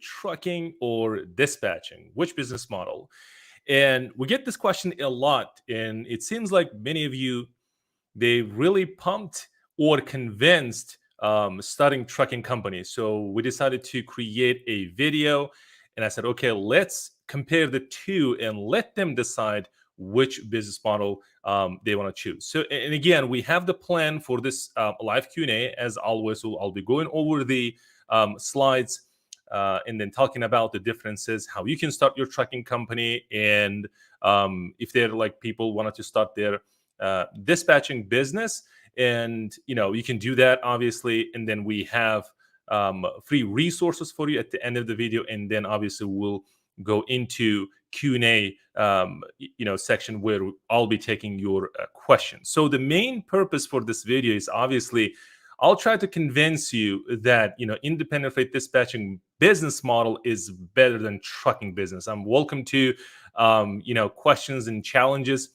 trucking or dispatching? Which business model? And we get this question a lot, and it seems like many of you, they really pumped or convinced starting trucking companies. So we decided to create a video, and I said, okay, let's compare the two and let them decide which business model they want to choose. So, and again, we have the plan for this live Q&A as always. So I'll be going over the slides and then talking about the differences, how you can start your trucking company, and if they're like people wanted to start their dispatching business, and you can do that obviously. And then we have free resources for you at the end of the video, and then obviously we'll go into Q&A section where I'll be taking your questions. So the main purpose for this video is obviously I'll try to convince you that independent freight dispatching business model is better than trucking business. I'm welcome to questions and challenges.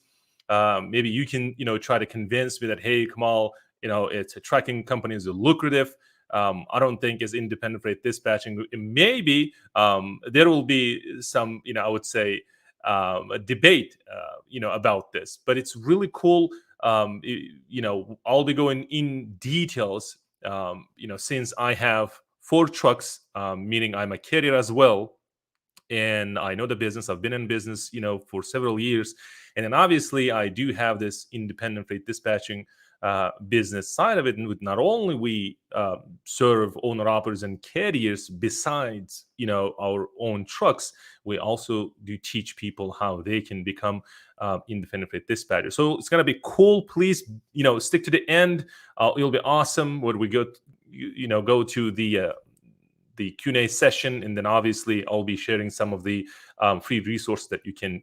Maybe you can try to convince me that, hey, Kamal, it's a trucking company is lucrative. I don't think as independent freight dispatching. Maybe there will be some I would say a debate about this, but it's really cool. I'll be going in details, since I have 4 trucks, meaning I'm a carrier as well, and I know the business. I've been in business, for several years, and then obviously I do have this independent freight dispatching business side of it. And with not only we serve owner operators and carriers, besides our own trucks, we also do teach people how they can become independent freight dispatchers. So it's gonna be cool. Please stick to the end. It'll be awesome when we go go to the Q&A session, and then obviously I'll be sharing some of the free resources that you can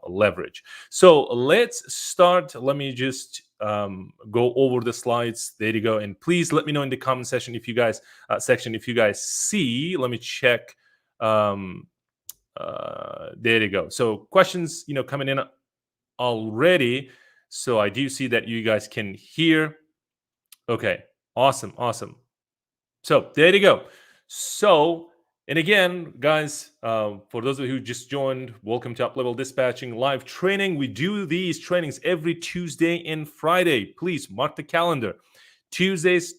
leverage. So let's start. Let me just go over the slides. There you go. And please let me know in the comment section if you guys see. Let me check. There you go. So questions coming in already. So I do see that you guys can hear. Okay, awesome. So there you go. So, and again, guys, for those of you who just joined, welcome to Up Level Dispatching live training. We do these trainings every Tuesday and Friday. Please mark the calendar. Tuesdays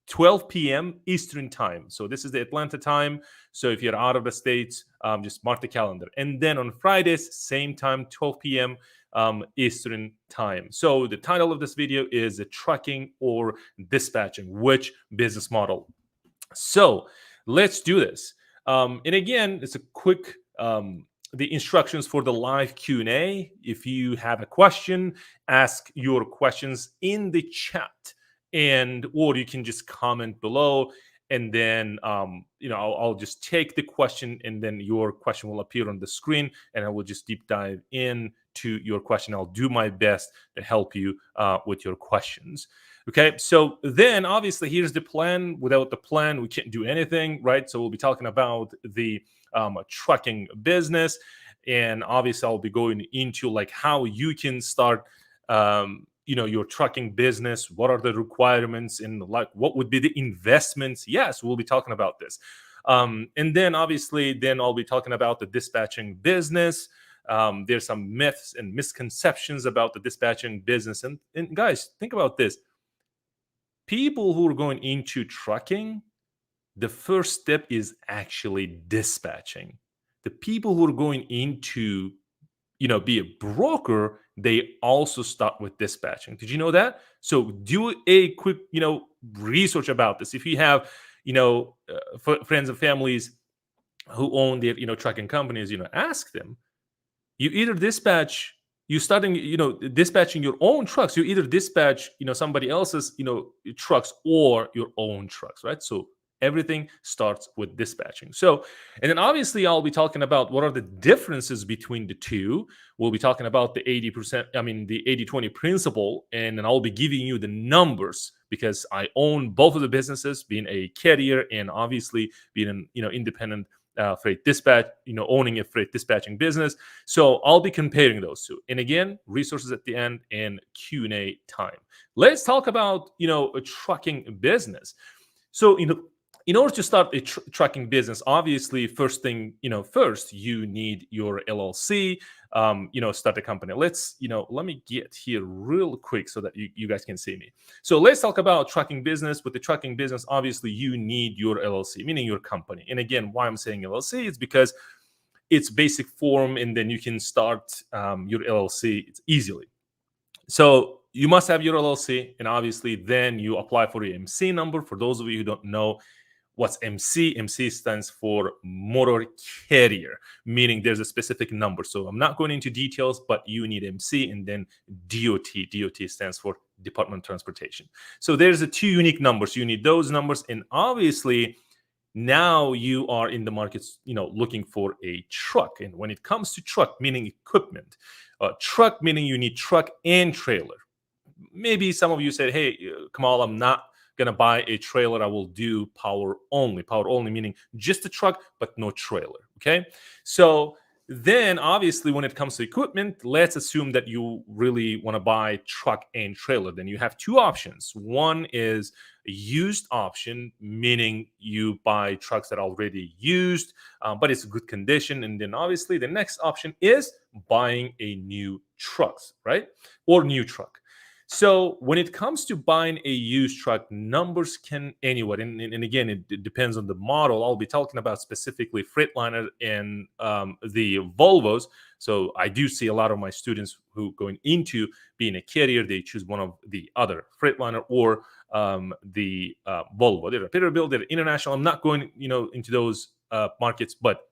12 p.m. Eastern time. So this is the Atlanta time. So if you're out of the States, just mark the calendar. And then on Fridays, same time, 12 p.m. Eastern time. So the title of this video is Trucking or Dispatching, which business model? So let's do this. And again, it's a quick the instructions for the live Q&A. If you have a question, ask your questions in the chat, or you can just comment below, and then I'll just take the question, and then your question will appear on the screen, and I will just deep dive in to your question. I'll do my best to help you with your questions. Okay, so then obviously here's the plan. Without the plan, we can't do anything, right? So we'll be talking about the trucking business, and obviously I'll be going into like how you can start your trucking business. What are the requirements, and like what would be the investments? Yes, we'll be talking about this. And then obviously then I'll be talking about the dispatching business. There's some myths and misconceptions about the dispatching business, and guys, think about this. People who are going into trucking, the first step is actually dispatching. The people who are going into, be a broker, they also start with dispatching. Did you know that? So do a quick, research about this. If you have, friends and families who own their, trucking companies, ask them. You either dispatch. You starting, dispatching your own trucks. You either dispatch, somebody else's, trucks, or your own trucks, right? So everything starts with dispatching. So, and then obviously I'll be talking about what are the differences between the two. We'll be talking about the 80%, the 80-20 principle, and then I'll be giving you the numbers because I own both of the businesses, being a carrier and obviously being an, independent freight dispatch, owning a freight dispatching business. So I'll be comparing those two. And again, resources at the end and Q&A time. Let's talk about, a trucking business. So, in order to start a trucking business, obviously, first thing, first you need your LLC, start a company. Let me get here real quick so that you guys can see me. So let's talk about trucking business. With the trucking business, obviously, you need your LLC, meaning your company. And again, why I'm saying LLC is because it's basic form, and then you can start your LLC easily. So you must have your LLC, and obviously, then you apply for your MC number. For those of you who don't know, what's MC? MC stands for motor carrier, meaning there's a specific number. So I'm not going into details, but you need MC and then DOT. DOT stands for Department of Transportation. So there's two unique numbers. You need those numbers, and obviously now you are in the markets, looking for a truck. And when it comes to truck, meaning equipment, truck meaning you need truck and trailer. Maybe some of you said, hey, Kamal, I'm not gonna buy a trailer. I will do power only. Power only meaning just a truck, but no trailer. Okay. So then obviously when it comes to equipment, let's assume that you really want to buy truck and trailer. Then you have two options. One is a used option, meaning you buy trucks that are already used, but it's good condition. And then obviously the next option is buying a new trucks, right? Or new truck. So when it comes to buying a used truck, numbers can anywhere. And again, it depends on the model. I'll be talking about specifically Freightliner and the Volvos. So I do see a lot of my students who going into being a carrier, they choose one of the other, Freightliner or the Volvo. They're a Peterbilt, they're international. I'm not going, into those markets, but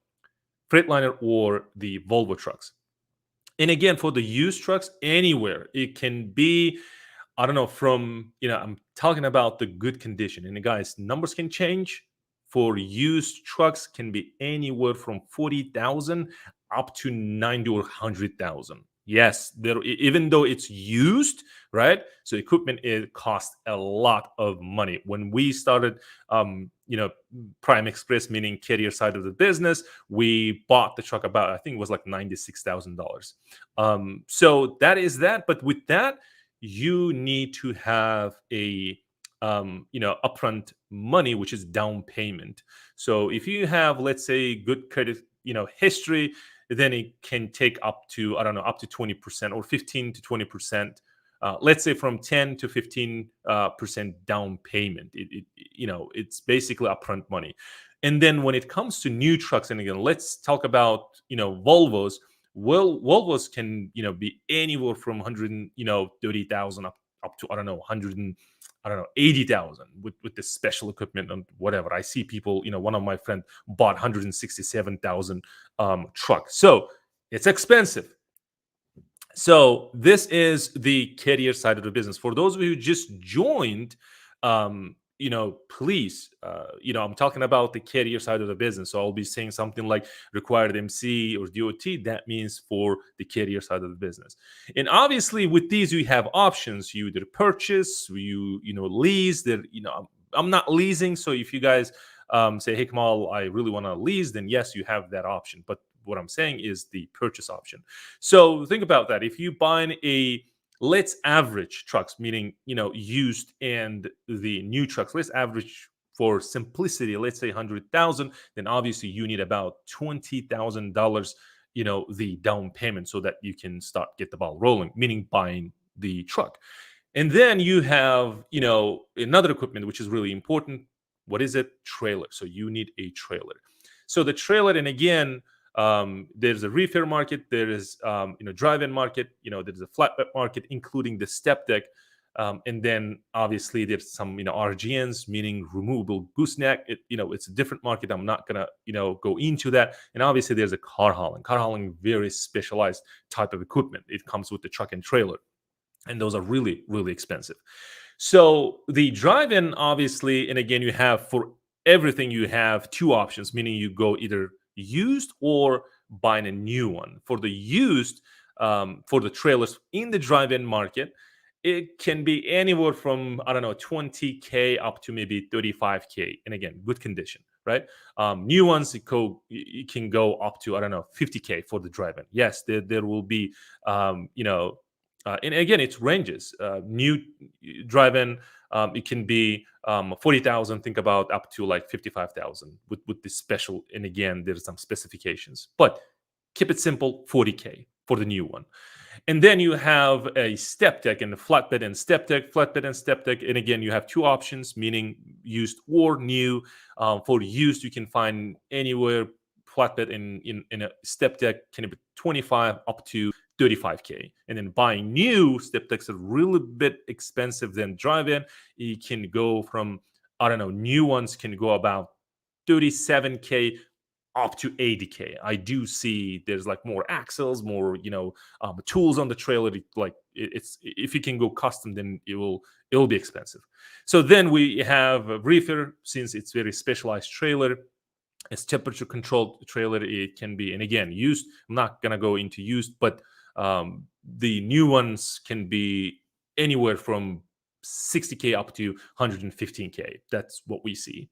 Freightliner or the Volvo trucks. And again, for the used trucks, anywhere it can be, I don't know, from, I'm talking about the good condition. And guys, numbers can change. For used trucks, can be anywhere from 40,000 up to 90 or 100,000. Yes, even though it's used, right? So equipment, it costs a lot of money. When we started, Prime Express, meaning carrier side of the business, we bought the truck about, I think it was like $96,000. So that is that. But with that, you need to have a upfront money, which is down payment. So if you have, let's say, good credit, history, then it can take up to, I don't know, up to 20% or 15 to 20%. Let's say from 10 to 15% down payment. It's basically upfront money. And then when it comes to new trucks, and again, let's talk about, Volvos. Well, Volvos can, be anywhere from 130,000 up to, I don't know, 80,000 with the special equipment and whatever. I see people, one of my friends bought 167,000 truck. So it's expensive. So this is the carrier side of the business. For those of you who just joined, please, I'm talking about the carrier side of the business. So I'll be saying something like required MC or DOT. That means for the carrier side of the business. And obviously with these, you have options. You either purchase, you lease. There, I'm not leasing. So if you guys say, hey, Kamal, I really want to lease, then yes, you have that option. But what I'm saying is the purchase option. So think about that. If you buy let's average trucks, meaning, used and the new trucks, let's average for simplicity, let's say 100,000, then obviously you need about $20,000, the down payment so that you can get the ball rolling, meaning buying the truck. And then you have, another equipment, which is really important. What is it? Trailer. So you need a trailer. So the trailer, and again, there's a reefer market, there is drive-in market, there's a flatbed market, including the step deck, and then obviously there's some RGNs, meaning removable gooseneck. It's a different market. I'm not gonna go into that. And obviously there's a car hauling, very specialized type of equipment. It comes with the truck and trailer, and those are really, really expensive. So the drive-in, obviously, and again, you have for everything, you have two options, meaning you go either used or buying a new one. For the used, for the trailers in the drive-in market, it can be anywhere from, I don't know, 20K up to maybe 35K. And again, good condition, right? New ones, it can go up to, I don't know, 50K for the drive-in. Yes, there will be, And again, it ranges. New drive-in, it can be 40,000. Think about up to like 55,000 with this special. And again, there's some specifications, but keep it simple. 40K for the new one. And then you have a step deck and a flatbed and step deck, flatbed and step deck. And again, you have two options, meaning used or new. For used, you can find anywhere flatbed in a step deck can be 25 up to 35K. And then buying new step decks are really bit expensive than drive-in. You can go from, I don't know, new ones can go about 37K up to 80K. I do see there's like more axles, more tools on the trailer. It's if you can go custom, then it will be expensive. So then we have a reefer, since it's very specialized trailer. It's temperature controlled trailer. It can be, and again, used. I'm not gonna go into used, but the new ones can be anywhere from 60K up to 115K. That's what we see.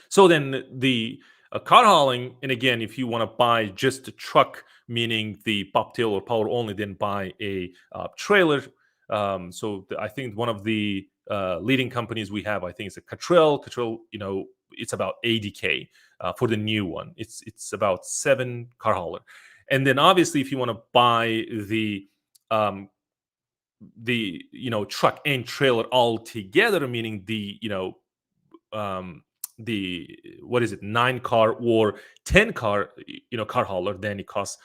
So then the car hauling, and again, if you want to buy just a truck, meaning the bobtail or power only, then buy a trailer. I think one of the leading companies we have, I think it's a Catrell. Catrell, it's about 80K for the new one. It's about 7 car hauler, and then obviously if you want to buy um, truck and trailer all together, meaning um, the what is it, 9 car or 10 car car hauler, then it costs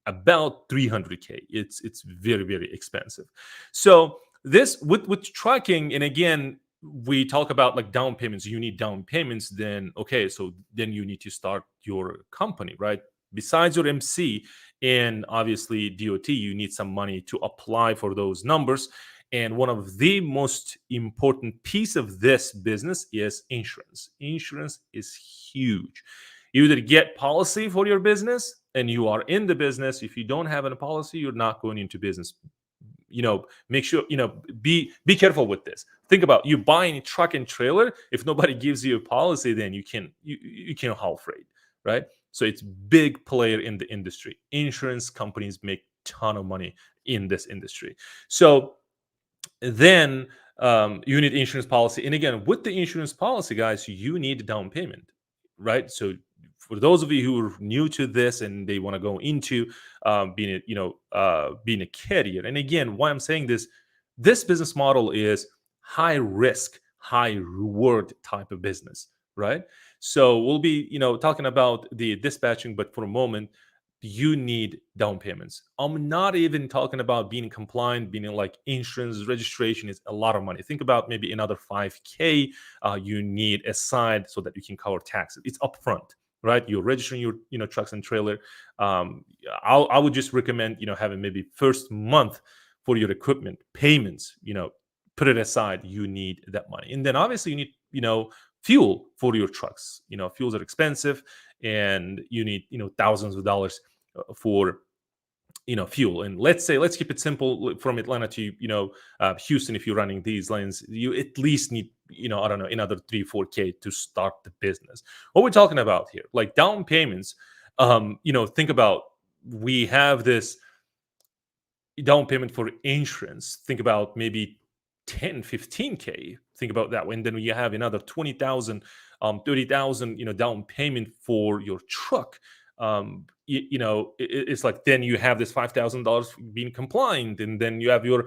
about 300K. It's very, very expensive. So this with trucking, and again, we talk about like down payments. You need down payments, then okay, so then you need to start your company, right? Besides your MC and obviously DOT, you need some money to apply for those numbers. And one of the most important piece of this business is insurance. Insurance is huge. You either get policy for your business and you are in the business. If you don't have a policy, you're not going into business. Make sure, be careful with this. Think about you buying a truck and trailer. If nobody gives you a policy, then you can haul freight, right? So it's big player in the industry. Insurance companies make ton of money in this industry. So then you need insurance policy, and again, with the insurance policy, guys, you need a down payment, right? So for those of you who are new to this and they want to go into being a carrier, and again, why I'm saying this business model is high risk, high reward type of business, right? So we'll be talking about the dispatching, but for a moment, you need down payments. I'm not even talking about being compliant, being like insurance registration is a lot of money. Think about maybe another 5K you need aside so that you can cover taxes. It's upfront, right? You're registering your trucks and trailer. I would just recommend having maybe first month for your equipment payments. Put it aside. You need that money, and then obviously you need fuel for your trucks. Fuels are expensive, and you need thousands of dollars for fuel. And let's keep it simple, from Atlanta to Houston. If you're running these lanes, you at least need I don't know, another 3-4K to start the business. What we're talking about here, like down payments, think about, we have this down payment for insurance. Think about maybe 10-15K. Think about that. And then you have another 20,000 30,000 down payment for your truck. It's like, then you have this $5,000 being compliant, and then you have your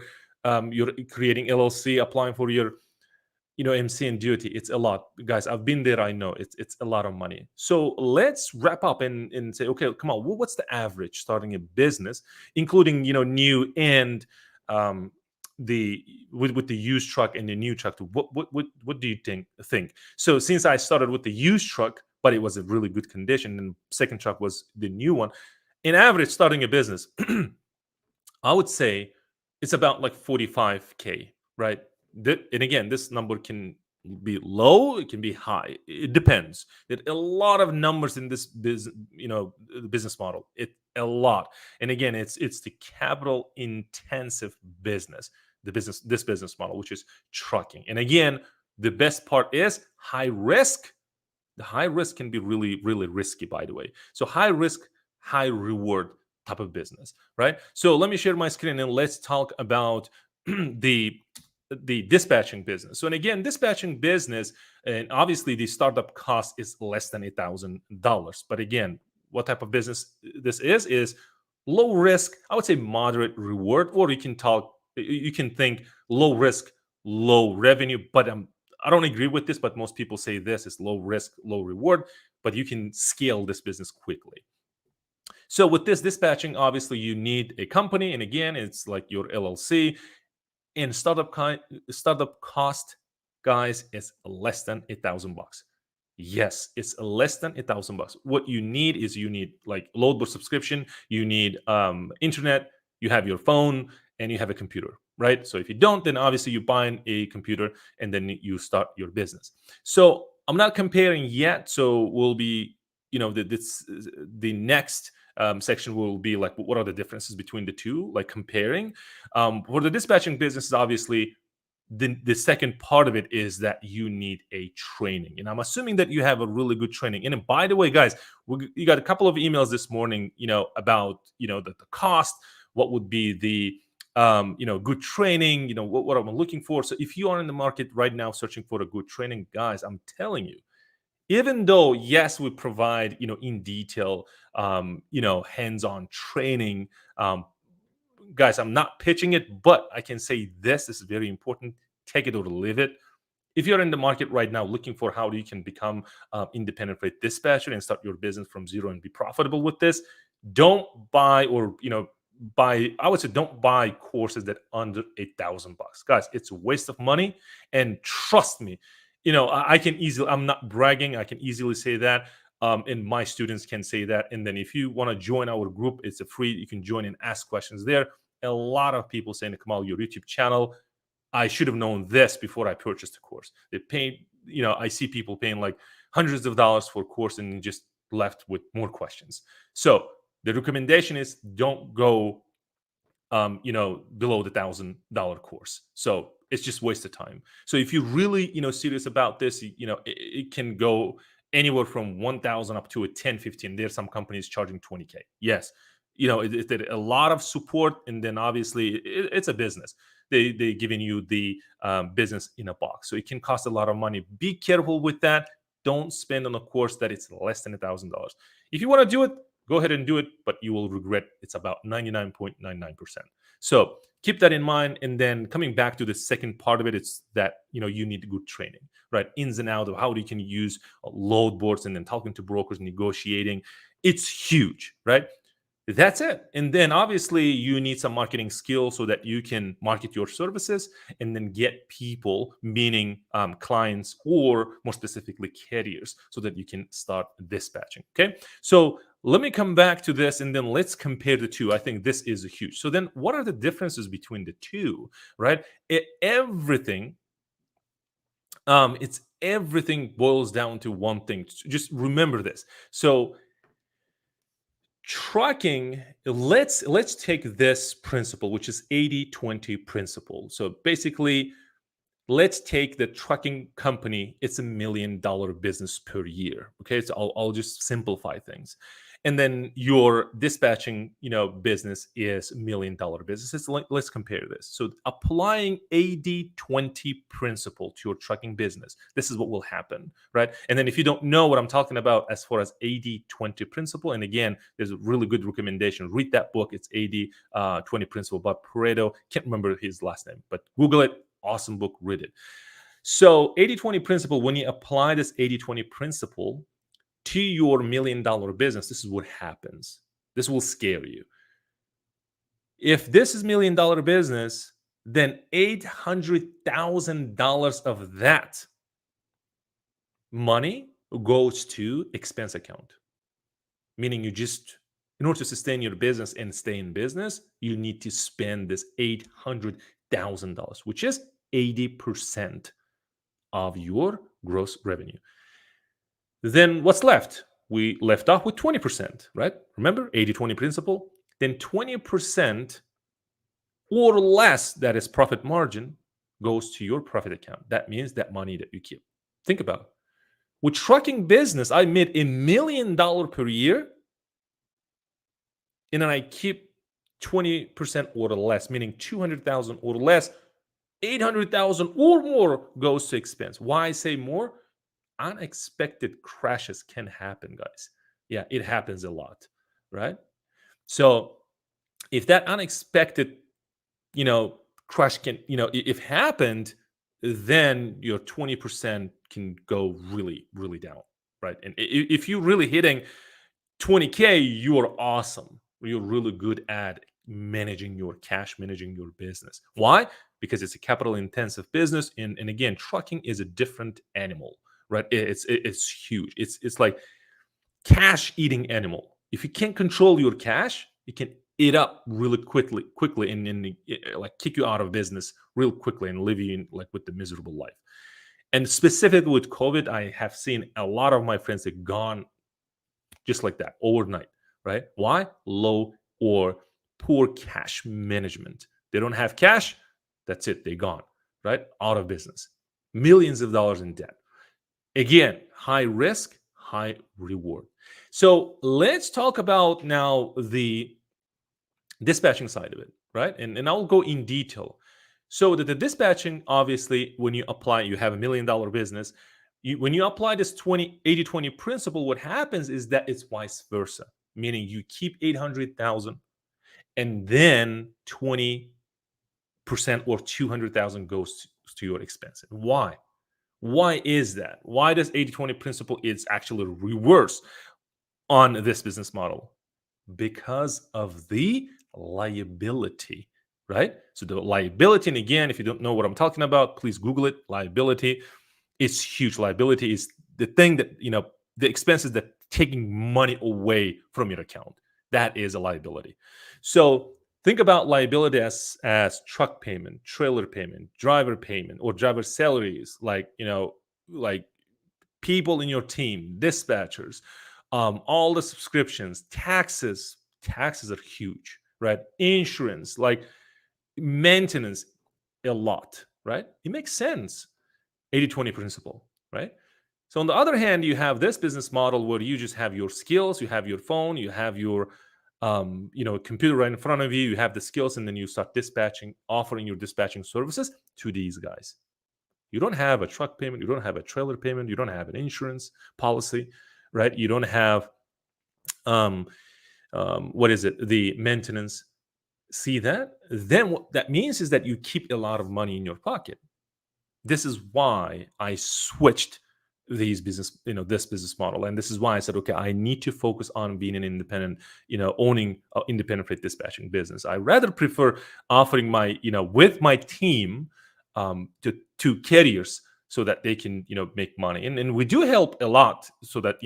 you're creating LLC, applying for your MC and duty. It's a lot, guys. I've been there. I know it's a lot of money. So let's wrap up and say, okay, come on, what's the average starting a business, including new and the with the used truck and the new truck? What do you think? So since I started with the used truck, but it was a really good condition, and second truck was the new one, in average starting a business, I would say it's about like 45K, right? And again, this number can be low, it can be high. It depends. There's a lot of numbers in this business model. It a lot. And again, it's the capital intensive business, this business model, which is trucking. And again, the best part is high risk. The high risk can be really, really risky, by the way. So high risk, high reward type of business, right? So let me share my screen and let's talk about the dispatching business. So, and again, dispatching business, and obviously the startup cost is less than $1,000. But again, what type of business this is low risk, I would say moderate reward, or you can think low risk, low revenue. But I don't agree with this, but most people say this is low risk, low reward, but you can scale this business quickly. So with this dispatching, obviously you need a company, and again, it's like your LLC. And startup cost, guys, is less than $1,000. Yes, it's less than $1,000. What you need is you need like load board subscription, you need internet, you have your phone, and you have a computer, right? So if you don't, then obviously you buy a computer and then you start your business. So I'm not comparing yet. So we'll be, the next section will be like, what are the differences between the two, like comparing. For the dispatching business, obviously, the second part of it is that you need a training, and I'm assuming that you have a really good training. And by the way, guys, you got a couple of emails this morning, about the cost, what would be the good training, what I'm looking for. So if you are in the market right now searching for a good training, guys, I'm telling you, even though yes we provide in detail hands-on training, guys, I'm not pitching it, but I can say this is very important. Take it or leave it. If you're in the market right now looking for how you can become independent freight dispatcher and start your business from zero and be profitable with this, don't buy I would say don't buy courses that under $1,000, guys. It's a waste of money, and trust me, I can easily, I'm not bragging, I can easily say that. And my students can say that. And then if you want to join our group, it's a free, you can join and ask questions there. A lot of people saying, Kamal, your YouTube channel, I should have known this before I purchased the course. They pay, I see people paying like hundreds of dollars for a course and just left with more questions. So the recommendation is don't go below the $1,000 course. So it's just waste of time. So if you're really, serious about this, it can go anywhere from 1,000 up to a 10, 15. There's some companies charging 20K. Yes. It's a lot of support. And then obviously it's a business. They giving you the business in a box. So it can cost a lot of money. Be careful with that. Don't spend on a course that it's less than $1,000. If you want to do it, go ahead and do it, but you will regret. It's about 99.99%. So keep that in mind. And then coming back to the second part of it, it's that you need good training, right? Ins and outs of how you can use load boards, and then talking to brokers, negotiating. It's huge, right? That's it. And then obviously you need some marketing skills so that you can market your services and then get people, meaning clients, or more specifically carriers, so that you can start dispatching. Okay. So let me come back to this and then let's compare the two. I think this is huge. So then what are the differences between the two, right? Everything boils down to one thing. Just remember this. So trucking, let's take this principle, which is 80-20 principle. So basically, let's take the trucking company. It's $1 million business per year. Okay, so I'll just simplify things. And then your dispatching business is $1 million business. Let's compare this. So applying 80-20 principle to your trucking business, this is what will happen, right? And then if you don't know what I'm talking about as far as 80-20 principle, and again, there's a really good recommendation. Read that book. It's 80-20 principle by Pareto. Can't remember his last name, but Google it. Awesome book, read it. So 80-20 principle, when you apply this 80-20 principle to your $1 million business, this is what happens. This will scare you. If this is $1 million business, then $800,000 of that money goes to expense account. Meaning in order to sustain your business and stay in business, you need to spend this $800,000, which is 80% of your gross revenue. Then what's left? We left off with 20%, right? Remember 80-20 principle? Then 20% or less, that is profit margin, goes to your profit account. That means that money that you keep. Think about it. With trucking business, I made $1 million per year. and then I keep 20% or less, meaning 200,000 or less, 800,000 or more goes to expense. Why I say more? Unexpected crashes can happen, guys. Yeah, it happens a lot, right? So if that unexpected, crash can, if happened, then your 20% can go really, really down, right? And if you're really hitting 20K, you are awesome. You're really good at managing your cash, managing your business. Why? Because it's a capital intensive business. And again, trucking is a different animal, right? It's huge. It's like cash eating animal. If you can't control your cash, it can eat up really quickly and like kick you out of business real quickly and leave you in like with the miserable life. And specifically with COVID, I have seen a lot of my friends that gone just like that overnight, right? Why? Low or poor cash management. They don't have cash, that's it, they're gone, right? Out of business. Millions of dollars in debt. Again, high risk, high reward. So let's talk about now the dispatching side of it, right? And I'll go in detail. So the dispatching, obviously, when you apply, you have $1 million business. When you apply this 20 80 20 principle, what happens is that it's vice versa, meaning you keep 800,000 and then 20% or 200,000 goes to your expense. Why? Why is that? Why does 80 20 principle is actually reverse on this business model? Because of the liability, right? So the liability, and again, if you don't know what I'm talking about, please Google it. Liability is huge. Liability is the thing that, the expenses that taking money away from your account. That is a liability. So think about liability as truck payment, trailer payment, driver payment, or driver salaries, like people in your team, dispatchers, all the subscriptions, taxes. Taxes are huge, right? Insurance, like maintenance, a lot, right? It makes sense. 80 20 principle, right? So on the other hand, you have this business model where you just have your skills, you have your phone, you have your computer right in front of you, you have the skills, and then you start dispatching, offering your dispatching services to these guys. You don't have a truck payment, you don't have a trailer payment, you don't have an insurance policy, right? You don't have um, what is it? The maintenance. See that? Then what that means is that you keep a lot of money in your pocket. This is why I switched this business model, and this is why I said, okay, I need to focus on being an independent, owning independent freight dispatching business. I rather prefer offering my, with my team, to carriers so that they can, make money, and we do help a lot so that,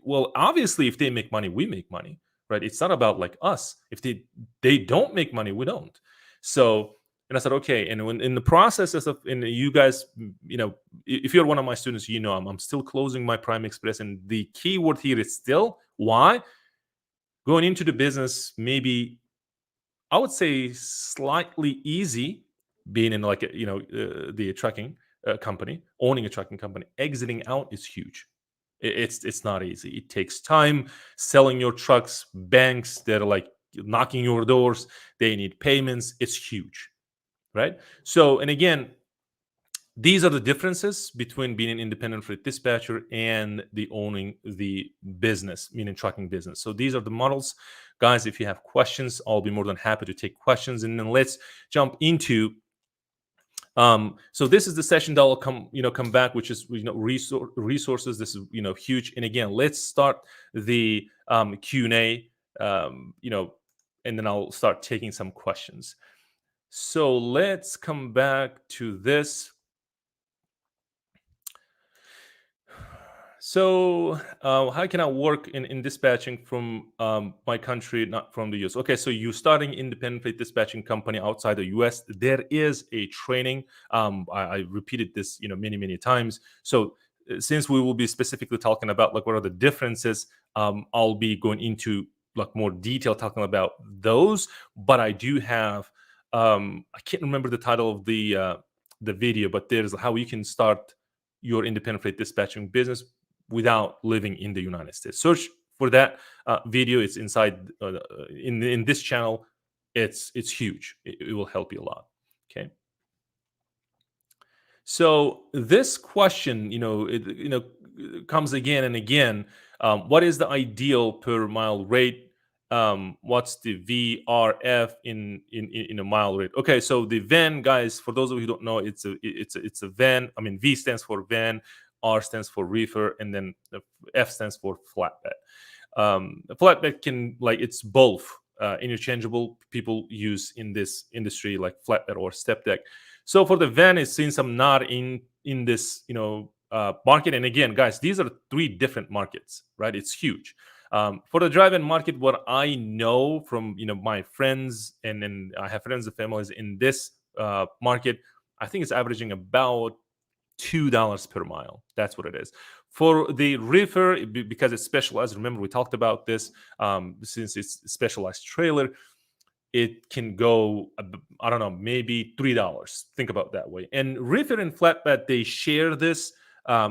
well, obviously, if they make money, we make money, right? It's not about like us. If they don't make money, we don't. So, and I said, okay. And when in the process of, and you guys, if you're one of my students, I'm still closing my Prime Express. And the key word here is still. Why? Going into the business, maybe I would say slightly easy, being in like the trucking company, owning a trucking company. Exiting out is huge. It's not easy. It takes time. Selling your trucks, banks that are like knocking your doors, they need payments. It's huge, right? So, and again, these are the differences between being an independent freight dispatcher and the owning the business, meaning trucking business. So these are the models. Guys, if you have questions, I'll be more than happy to take questions. And then let's jump into so this is the session that will come back, which is resources. This is huge. And again, let's start the Q&A, and then I'll start taking some questions. So let's come back to this. So, how can I work in dispatching from my country, not from the US? Okay, so you're starting independent freight dispatching company outside the US. There is a training. I repeated this, many, many times. So, since we will be specifically talking about like what are the differences, I'll be going into like more detail talking about those. But I do have, I can't remember the title of the video, but there's how you can start your independent freight dispatching business without living in the United States. Search for that video. It's inside in this channel. It's huge. It will help you a lot. Okay. So this question, comes again and again. What is the ideal per mile rate? What's the VRF in a mile rate? Okay, so the van, guys, for those of you who don't know, it's a van. I mean, V stands for van, R stands for reefer, and then the F stands for flatbed. A flatbed can, like, it's both interchangeable. People use in this industry like flatbed or step deck. So for the van, since I'm not in this market, and again, guys, these are three different markets, right? It's huge. For the drive-in market, what I know from my friends, and then I have friends and families in this market, I think it's averaging about $2 per mile. That's what it is. For the reefer, because it's specialized, remember we talked about this, since it's specialized trailer, it can go, I don't know, maybe $3. Think about that way. And reefer and flatbed, they share this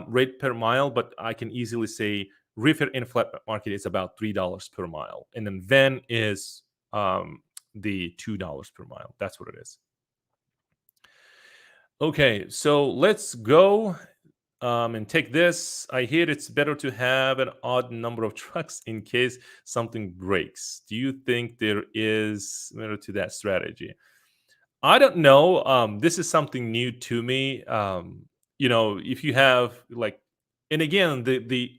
rate per mile, but I can easily say reefer and flatbed market is about $3 per mile. And then van is the $2 per mile. That's what it is. Okay, so let's go and take this. I hear it's better to have an odd number of trucks in case something breaks. Do you think there is merit to that strategy? I don't know. This is something new to me. If you have, like, and again, the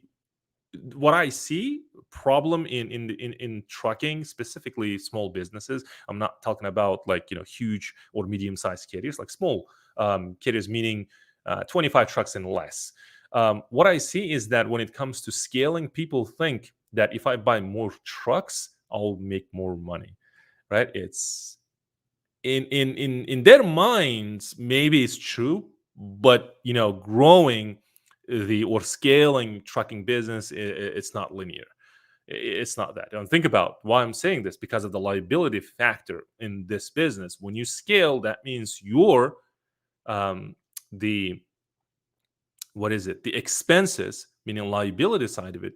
what I see problem in trucking, specifically small businesses. I'm not talking about, like, huge or medium sized carriers, like small carriers, meaning 25 trucks and less. What I see is that when it comes to scaling, people think that if I buy more trucks, I'll make more money, right? It's in their minds, maybe it's true, but growing the or scaling trucking business, it's not linear. It's not that. And think about why I'm saying this, because of the liability factor in this business. When you scale, that means your the what is it? The expenses, meaning liability side of it,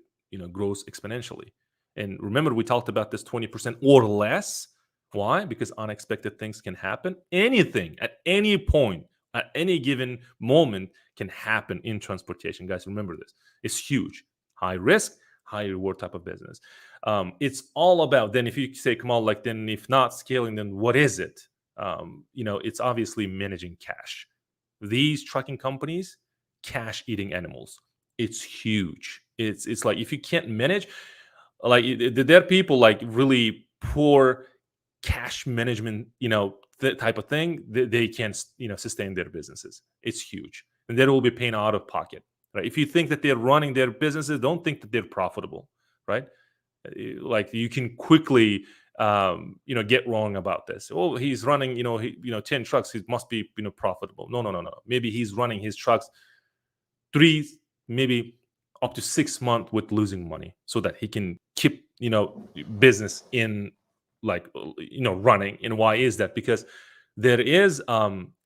grows exponentially. And remember, we talked about this 20% or less. Why? Because unexpected things can happen. Anything at any point, at any given moment can happen in transportation. Guys, remember this. It's huge. High risk, high reward type of business. It's all about, then if you say, come on, like, then if not scaling, then what is it? It's obviously managing cash. These trucking companies, cash eating animals. It's huge. It's like, if you can't manage, like, there are people like really poor cash management, type of thing. They can't sustain their businesses. It's huge, and they will be paying out of pocket, right? If you think that they're running their businesses, don't think that they're profitable, right? Like, you can quickly get wrong about this. Oh, he's running 10 trucks, he must be profitable. No, no, no, no. Maybe he's running his trucks 3, maybe up to 6 months with losing money, so that he can keep business in, like, running. And why is that? Because there is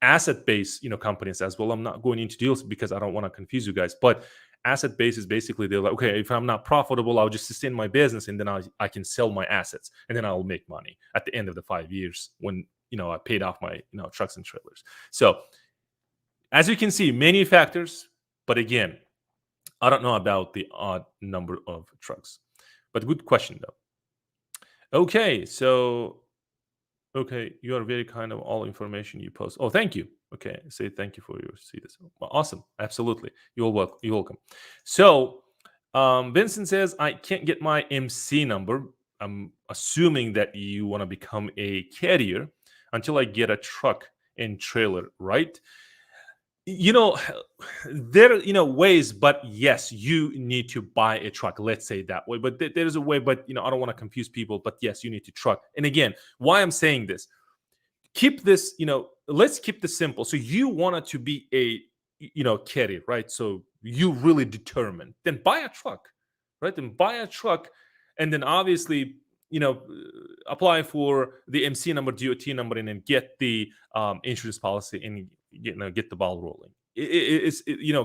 asset based companies as well. I'm not going into deals because I don't want to confuse you guys, but asset base is basically, they're like, okay, if I'm not profitable, I'll just sustain my business, and then I can sell my assets, and then I'll make money at the end of the 5 years when I paid off my trucks and trailers. So as you can see, many factors, but again, I don't know about the odd number of trucks, but good question though. Okay, so okay, you are very kind of all information you post. Oh, thank you. Okay, say thank you for your see this. Awesome, absolutely. You're welcome. You're welcome. So, Vincent says I can't get my MC number. I'm assuming that you want to become a carrier until I get a truck and trailer, right? you know there are ways, but yes, you need to buy a truck, let's say that way. But there's a way, but I don't want to confuse people, but yes, you need to truck. And again, why I'm saying this, keep this, let's keep this simple. So you wanted to be a carrier, right? So you really determined, then buy a truck, right? Then buy a truck, and then obviously you know apply for the MC number, DOT number, and then get the insurance policy, and get the ball rolling.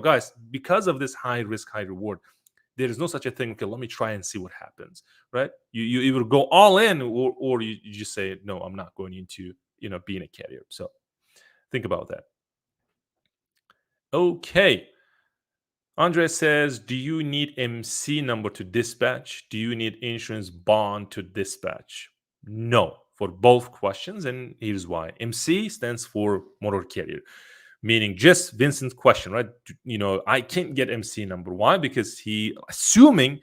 Guys, because of this high risk high reward, There is no such a thing. Okay, let me try and see what happens. Right? You either go all in, or you just say no. I'm not going into being a carrier. So think about that. Okay. Andre says, do you need MC number to dispatch? Do you need insurance bond to dispatch? No, for both questions, and here's why. MC stands for motor carrier, meaning just Vincent's question, right? I can't get MC number. Why? Because assuming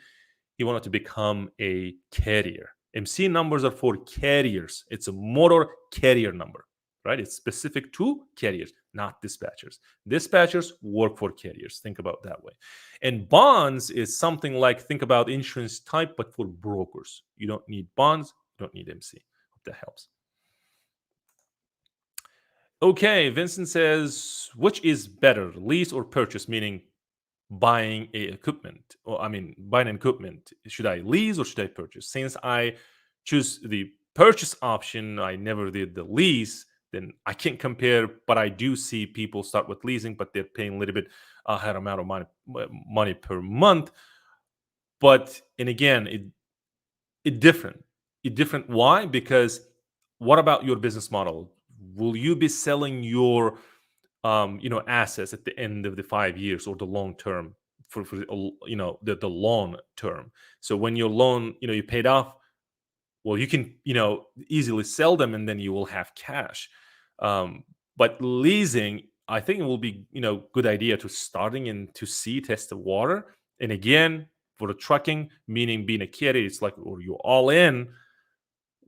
he wanted to become a carrier. MC numbers are for carriers. It's a motor carrier number, right? It's specific to carriers, not dispatchers. Dispatchers work for carriers. Think about it that way. And bonds is something like, think about insurance type, but for brokers. You don't need bonds, you don't need MC. Hope that helps. Okay, Vincent says, which is better, lease or purchase? Meaning buying equipment, or buying an equipment. Should I lease or should I purchase? Since I choose the purchase option, I never did the lease, then I can't compare. But I do see people start with leasing, but they're paying a little bit higher amount of money per month. But and again, it different. It different. Why? Because what about your business model? Will you be selling your assets at the end of the 5 years or the long term for the long term? So when your loan you paid off, well, you can easily sell them and then you will have cash. But leasing, I think it will be good idea to starting and to test the water. And again, for the trucking, meaning being a carrier, it's like, or you're all in,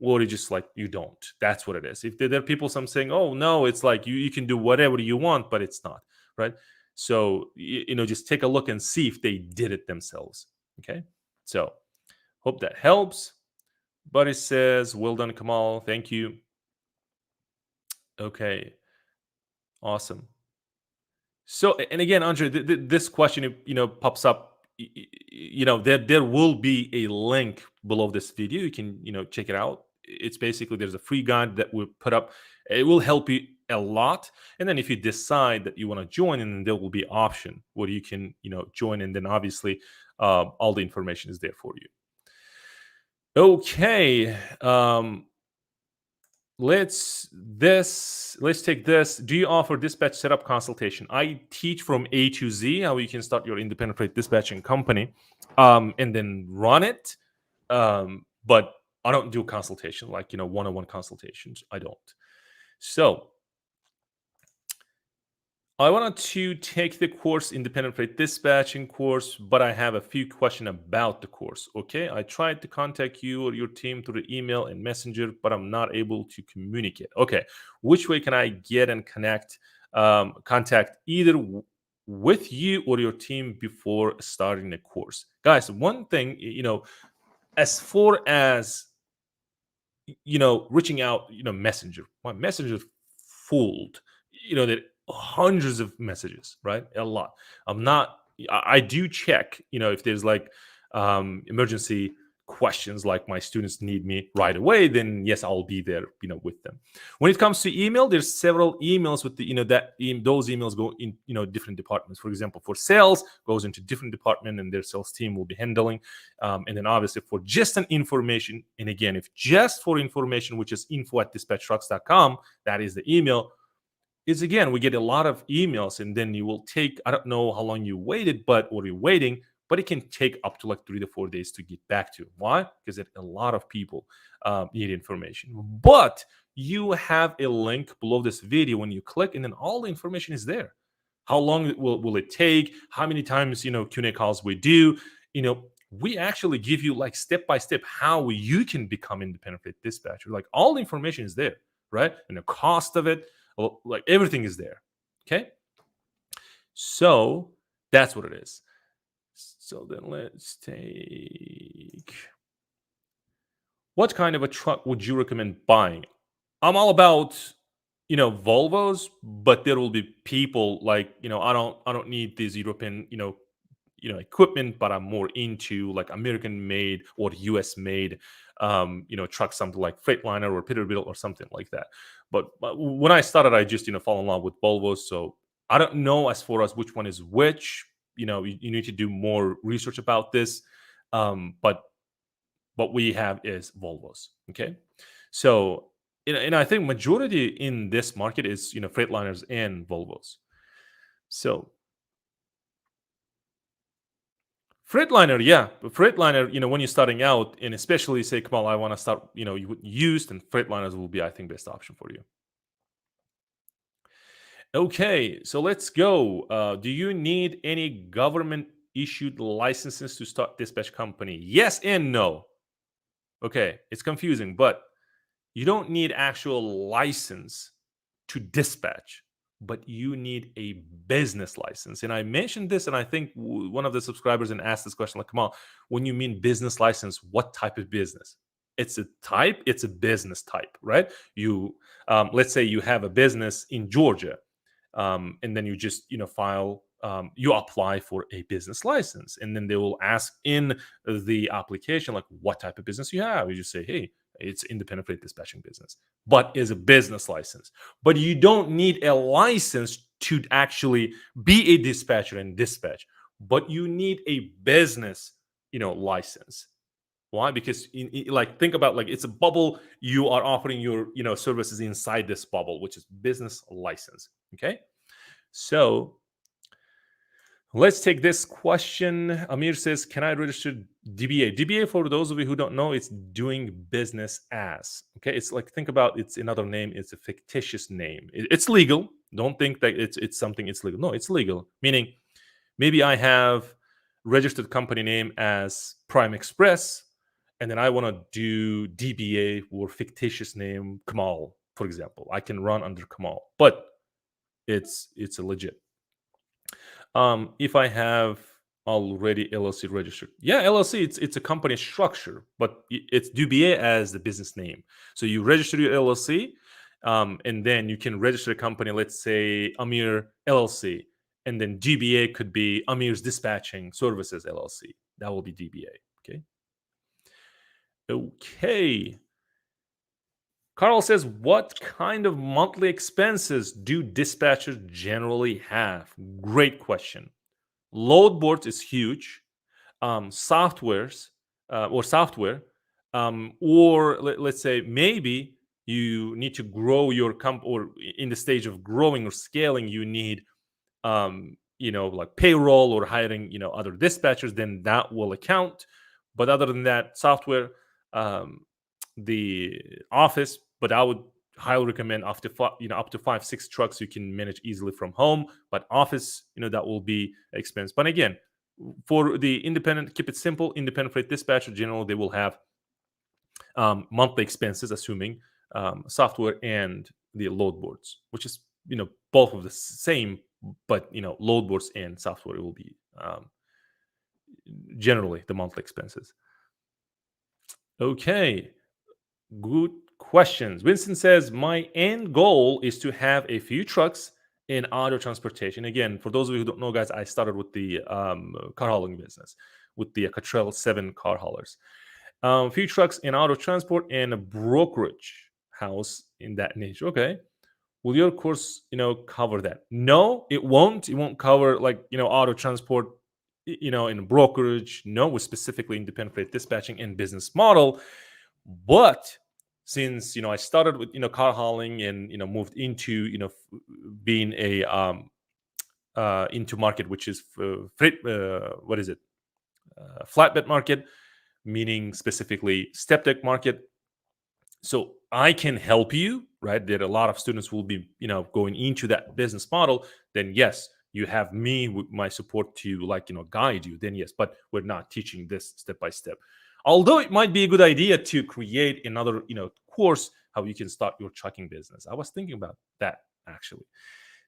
or you just like you don't. That's what it is. If there are people some saying, oh no, it's like you can do whatever you want, but it's not, right? So just take a look and see if they did it themselves. Okay, so hope that helps. Buddy says, well done, Kamal, thank you. Okay, awesome. So, and again, Andre, this question pops up. There will be a link below this video. You can check it out. It's basically, there's a free guide that we put up. It will help you a lot. And then if you decide that you want to join, and then there will be an option where you can join, and then obviously all the information is there for you. Okay. Let's take this. Do you offer dispatch setup consultation? I teach from A to Z how you can start your independent freight dispatching company, and then run it. But I don't do consultation, like one-on-one consultations. I don't. So I wanted to take the course, independent freight dispatching course, but I have a few questions about the course. Okay, I tried to contact you or your team through the email and messenger, but I'm not able to communicate. Okay, which way can I get and contact either with you or your team before starting the course? Guys, one thing, as far as reaching out, messenger, my messenger fooled, that hundreds of messages, right? A lot. I do check, if there's like emergency questions, like my students need me right away, then yes, I'll be there, with them. When it comes to email, there's several emails with the, those emails go in, different departments. For example, for sales, goes into different department, and their sales team will be handling. And then obviously for just an information, and again, if just for information, which is info@dispatchtrucks.com, that is the email. Is again, we get a lot of emails, and then you will take, I don't know how long you waited, or you're waiting, but it can take up to like 3 to 4 days to get back to. Why? Because a lot of people need information. But you have a link below this video when you click, and then all the information is there. How long will it take? How many times Q&A calls we do? We actually give you like step by step how you can become independent freight dispatcher. Like all the information is there, right? And the cost of it. Like everything is there. Okay, so that's what it is. So then let's take, what kind of a truck would you recommend buying? I'm all about Volvos, but there will be people like I don't need this European equipment, but I'm more into like American made or US made trucks, something like Freightliner or Peterbilt or something like that. But when I started, I just fall in love with Volvos. So I don't know as far as which one is which. you need to do more research about this. But what we have is Volvos. Okay, so and I think majority in this market is Freightliners and Volvos. So Freightliner, yeah, but Freightliner, when you're starting out, and especially say, Kamal, I want to start, used, and Freightliners will be, I think, best option for you. Okay, so let's go. Do you need any government issued licenses to start dispatch company? Yes and no. Okay, it's confusing, but you don't need actual license to dispatch, but you need a business license. And I mentioned this, and I think one of the subscribers and asked this question, like, come on, when you mean business license, what type of business? It's a type, it's a business type, right? Let's say you have a business in Georgia, and then you just file, you apply for a business license, and then they will ask in the application like what type of business you have. You just say, hey, it's independent freight dispatching business, but is a business license. But you don't need a license to actually be a dispatcher and dispatch, but you need a business license. Why? Because like, think about, like, it's a bubble. You are offering your services inside this bubble, which is business license. Okay, so let's take this question. Amir says, can I register DBA? DBA, for those of you who don't know, it's doing business as. Okay, it's like, think about, it's another name. It's a fictitious name. It's legal. Don't think that it's something it's legal. No, it's legal. Meaning, maybe I have registered company name as Prime Express, and then I want to do DBA or fictitious name Kamal, for example. I can run under Kamal, but it's a legit. If I have already LLC registered, yeah, LLC, it's a company structure, but it's DBA as the business name. So you register your LLC, and then you can register a company, let's say Amir LLC, and then DBA could be Amir's Dispatching Services LLC. That will be DBA. Okay. Okay. Carl says, what kind of monthly expenses do dispatchers generally have? Great question. Load boards is huge. Softwares or software, or let's say maybe you need to grow your company, or in the stage of growing or scaling, you need like payroll or hiring other dispatchers. Then that will account. But other than that, software, the office. But I would highly recommend up to up to 5-6 trucks you can manage easily from home. But office, that will be expense. But again, for the independent, keep it simple. Independent freight dispatcher, generally they will have monthly expenses, assuming software and the load boards, which is both of the same. But load boards and software will be generally the monthly expenses. Okay, good questions. Winston says, my end goal is to have a few trucks in auto transportation. Again, for those of you who don't know, guys, I started with the car hauling business with the Cottrell 7 car haulers. A few trucks in auto transport and a brokerage house in that niche. Okay. Will your course, cover that? No, it won't. It won't cover, like, auto transport, in brokerage. No, we're specifically independent freight dispatching and business model. But since I started with car hauling and moved into being a into market, which is freight, what is it, flatbed market, meaning specifically step deck market. So I can help you, right? That a lot of students will be going into that business model. Then yes, you have me with my support to guide you. Then yes, but we're not teaching this step by step. Although it might be a good idea to create another course how you can start your trucking business. I was thinking about that, actually.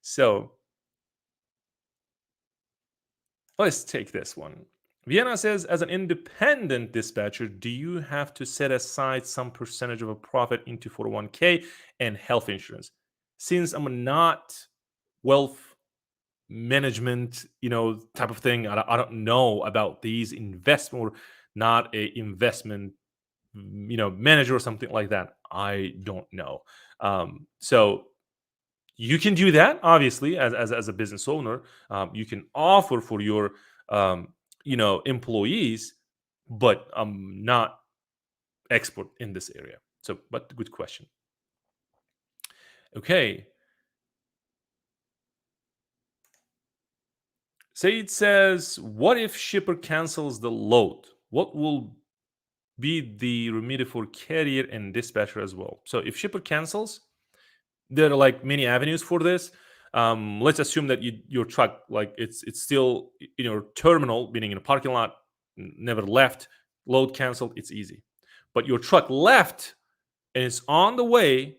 So let's take this one. Vienna says, as an independent dispatcher, do you have to set aside some percentage of a profit into 401k and health insurance? Since I'm not wealth management, type of thing, I don't know about these investment, or not a investment, manager or something like that. I don't know. So You can do that, obviously, as a business owner. You can offer for your employees, but I'm not expert in this area. So, but good question. Okay. Say it says, what if shipper cancels the load? What will be the remedy for carrier and dispatcher as well? So if shipper cancels, there are like many avenues for this. Let's assume that your truck, like it's still in your terminal, meaning in a parking lot, never left, load canceled, it's easy. But your truck left and it's on the way,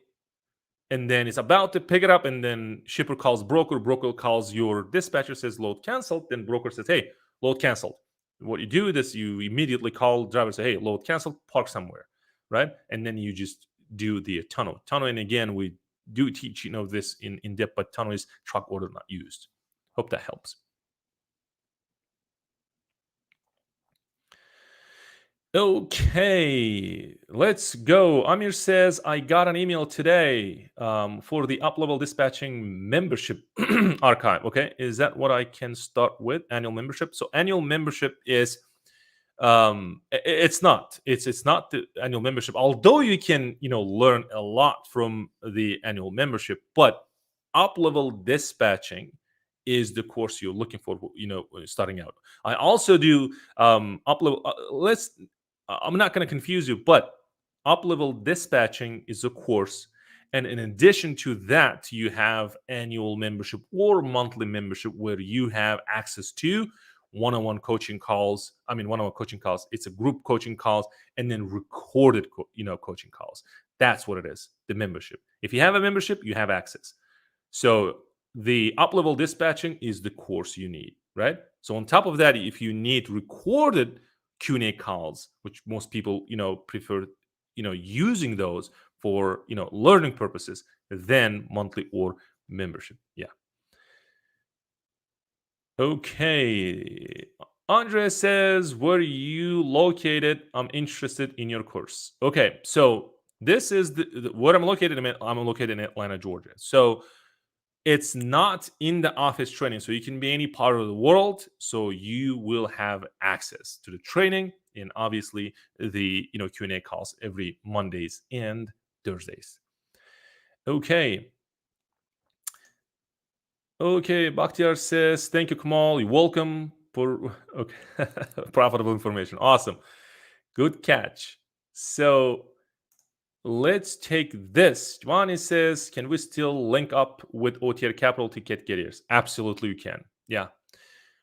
and then it's about to pick it up, and then shipper calls broker calls your dispatcher, says load canceled, then broker says, hey, load canceled. What you do is you immediately call driver, say, hey, load canceled, park somewhere, right? And then you just do the tunnel. And again, we do teach this in depth, but tunnel is truck order not used. Hope that helps. Okay, let's go. Amir says, I got an email today for the up-level dispatching membership archive. Okay, is that what I can start with? Annual membership. So annual membership is it's not the annual membership, although you can learn a lot from the annual membership, but up-level dispatching is the course you're looking for, starting out. I also do up-level I'm not going to confuse you, but up-level dispatching is a course, and in addition to that, you have annual membership or monthly membership where you have access to one-on-one coaching calls. I mean, one-on-one coaching calls. It's a group coaching calls, and then recorded, coaching calls. That's what it is. The membership. If you have a membership, you have access. So the up-level dispatching is the course you need, right? So on top of that, if you need recorded Q&A calls, which most people, prefer, using those for, learning purposes, then monthly or membership. Yeah. Okay. Andrea says, where are you located? I'm interested in your course. Okay. So this is what I'm located in. I'm located in Atlanta, Georgia. So it's not in the office training, so you can be any part of the world, so you will have access to the training and obviously the Q&A calls every Mondays and Thursdays. Okay. Bakhtiar says, thank you, Kamal, you're welcome for profitable information. Awesome, good catch. So let's take this. Giovanni says, can we still link up with OTR Capital to get carriers? Absolutely, you can. Yeah.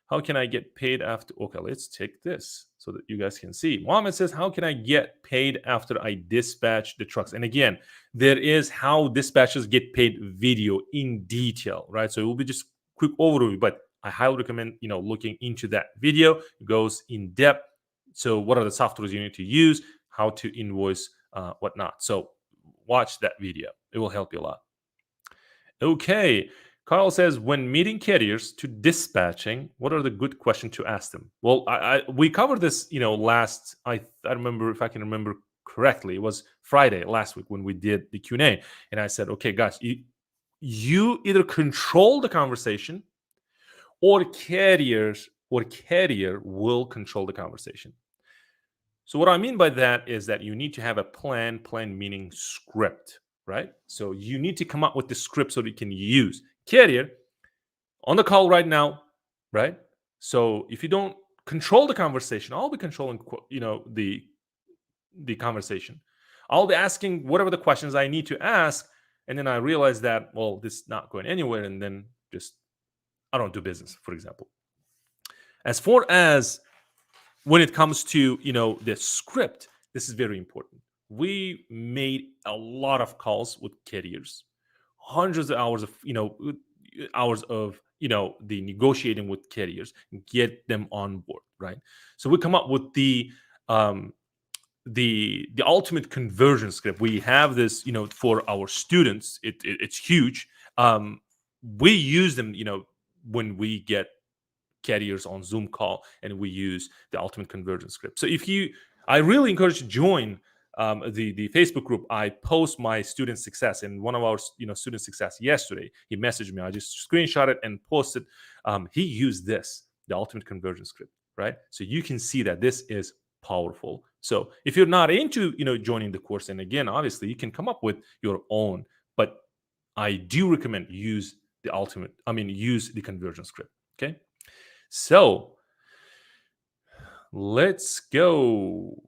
How can I get paid after? Okay, let's take this so that you guys can see. Mohammed says, how can I get paid after I dispatch the trucks? And again, there is how dispatchers get paid video in detail, right? So it will be just quick overview, but I highly recommend, looking into that video. It goes in depth. So what are the softwares you need to use, how to invoice, whatnot. So watch that video. It will help you a lot. Okay. Carl says, when meeting carriers to dispatching, what are the good questions to ask them? Well, we covered this, last, I remember, if I can remember correctly, it was Friday last week when we did the Q&A. And I said, okay, guys, you either control the conversation or carrier will control the conversation. So what I mean by that is that you need to have a plan meaning script, right? So you need to come up with the script so that you can use. Carrier on the call right now, right? So if you don't control the conversation, I'll be controlling, the conversation. I'll be asking whatever the questions I need to ask, and then I realize that, well, this is not going anywhere, and then just I don't do business, for example. As far as when it comes to the script, this is very important. We made a lot of calls with carriers, hundreds of hours of the negotiating with carriers, get them on board, right? So we come up with the ultimate conversion script. We have this for our students. It's huge. We use them when we get carriers on Zoom call, and we use the ultimate conversion script. So I really encourage you to join the Facebook group, I post my student success, and one of our student success yesterday, he messaged me. I just screenshot it and posted. He used the ultimate conversion script, right? So you can see that this is powerful. So if you're not into joining the course, and again, obviously you can come up with your own, but I do recommend use the conversion script. Okay, so let's go.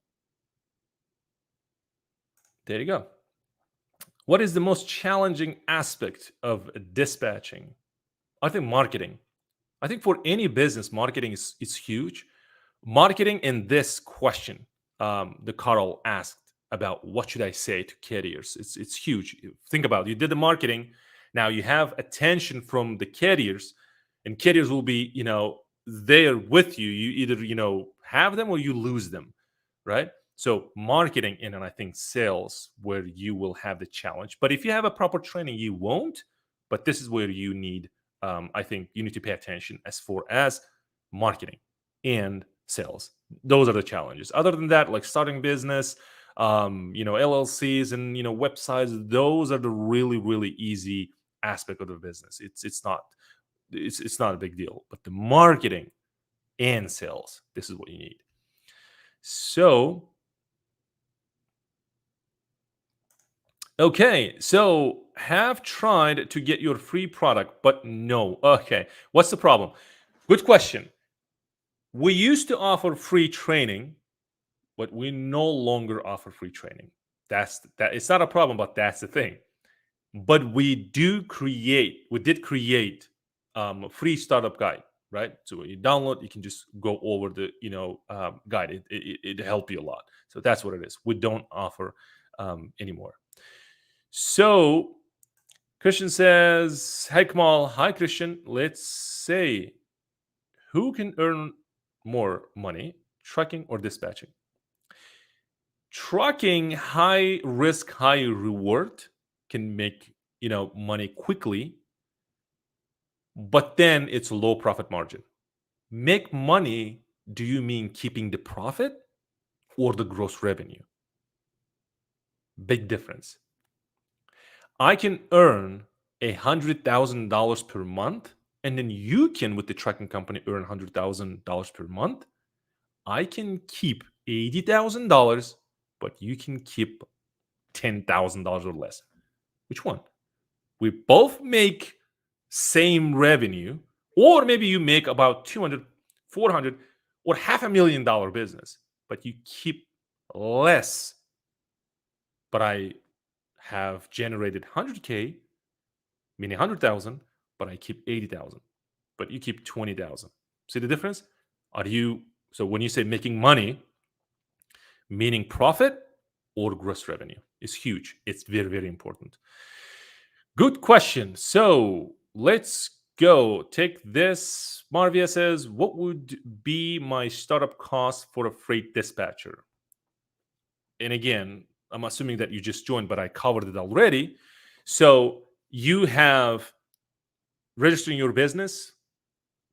There you go. What is the most challenging aspect of dispatching? I think marketing. I think for any business, marketing is huge. Marketing in this question, the Carl asked about what should I say to carriers. It's huge. Think about it. You did the marketing. Now you have attention from the carriers, and carriers will be there with you. You either have them or you lose them, right? So marketing and I think sales where you will have the challenge. But if you have a proper training, you won't. But this is where you need, I think you need to pay attention as far as marketing and sales. Those are the challenges. Other than that, like starting business, LLCs and websites, those are the really, really easy aspect of the business. It's not a big deal. But the marketing and sales, this is what you need. So okay, so have tried to get your free product, but no. Okay, what's the problem? Good question. We used to offer free training, but we no longer offer free training. That. It's not a problem, but that's the thing. But we did create a free startup guide, right? So when you download, you can just go over the guide. It helped you a lot. So that's what it is. We don't offer anymore. So Christian says, "Hi Kamal, hi Christian. Let's say who can earn more money, trucking or dispatching?" Trucking, high risk, high reward, can make money quickly, but then it's low profit margin. Make money, do you mean keeping the profit or the gross revenue? Big difference. I can earn $100,000 per month, and then you can, with the trucking company, earn $100,000 per month. I can keep $80,000, but you can keep $10,000 or less. Which one? We both make same revenue, or maybe you make about 200, 400, or $500,000 business, but you keep less. But I have generated 100K, meaning 100,000, but I keep 80,000, but you keep 20,000. See the difference? So when you say making money, meaning profit or gross revenue is huge. It's very, very important. Good question. So let's go. Take this. Marvia says, what would be my startup cost for a freight dispatcher? And again, I'm assuming that you just joined, but I covered it already. So you have registering your business.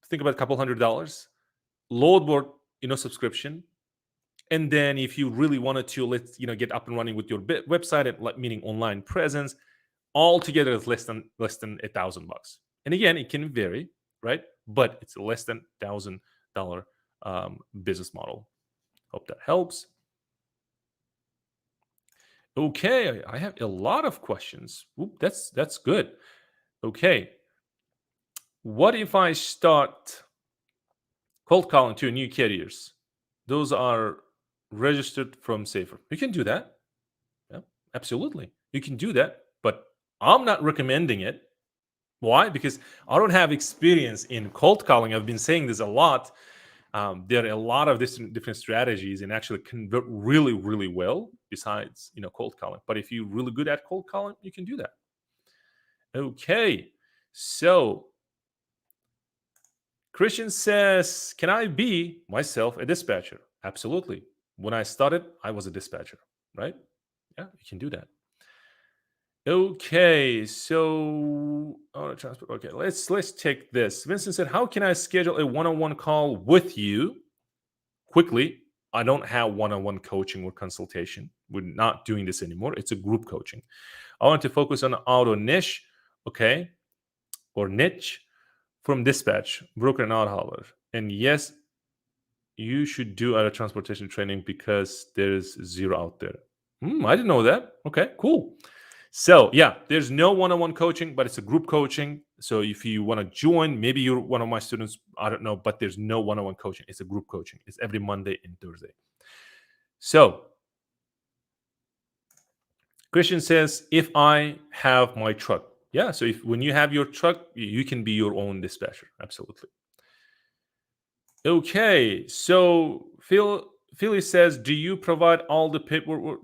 Think about a couple $100. Load board, subscription. And then if you really wanted to, get up and running with your website, and meaning online presence, altogether it's less than $1,000. And again, it can vary, right? But it's less than $1,000 business model. Hope that helps. Okay, I have a lot of questions. Oop, that's good. Okay, what if I start cold calling to new carriers? Those are registered from Safer. You can do that. Yeah, absolutely. You can do that, but I'm not recommending it. Why? Because I don't have experience in cold calling. I've been saying this a lot. There are a lot of different strategies and actually convert really, really well besides cold calling. But if you're really good at cold calling, you can do that. Okay, so Christian says, can I be myself a dispatcher? Absolutely. When I started, I was a dispatcher, right? Yeah, you can do that. Okay, so transport. Okay, let's take this. Vincent said, "How can I schedule a one-on-one call with you quickly I don't have one-on-one coaching or consultation. We're not doing this anymore. It's a group coaching. I want to focus on auto niche, okay, or niche from dispatch, broker and auto hauler. And yes, you should do auto transportation training because there's zero out there. I didn't know that. Okay, cool. So yeah, there's no one-on-one coaching, but it's a group coaching. So if you want to join, maybe you're one of my students, I don't know, but there's no one-on-one coaching. It's a group coaching. It's every Monday and Thursday. So Christian says, if I have my truck, yeah. So if when you have your truck, you can be your own dispatcher. Absolutely. Okay, so Philly says, "Do you provide all the paperwork?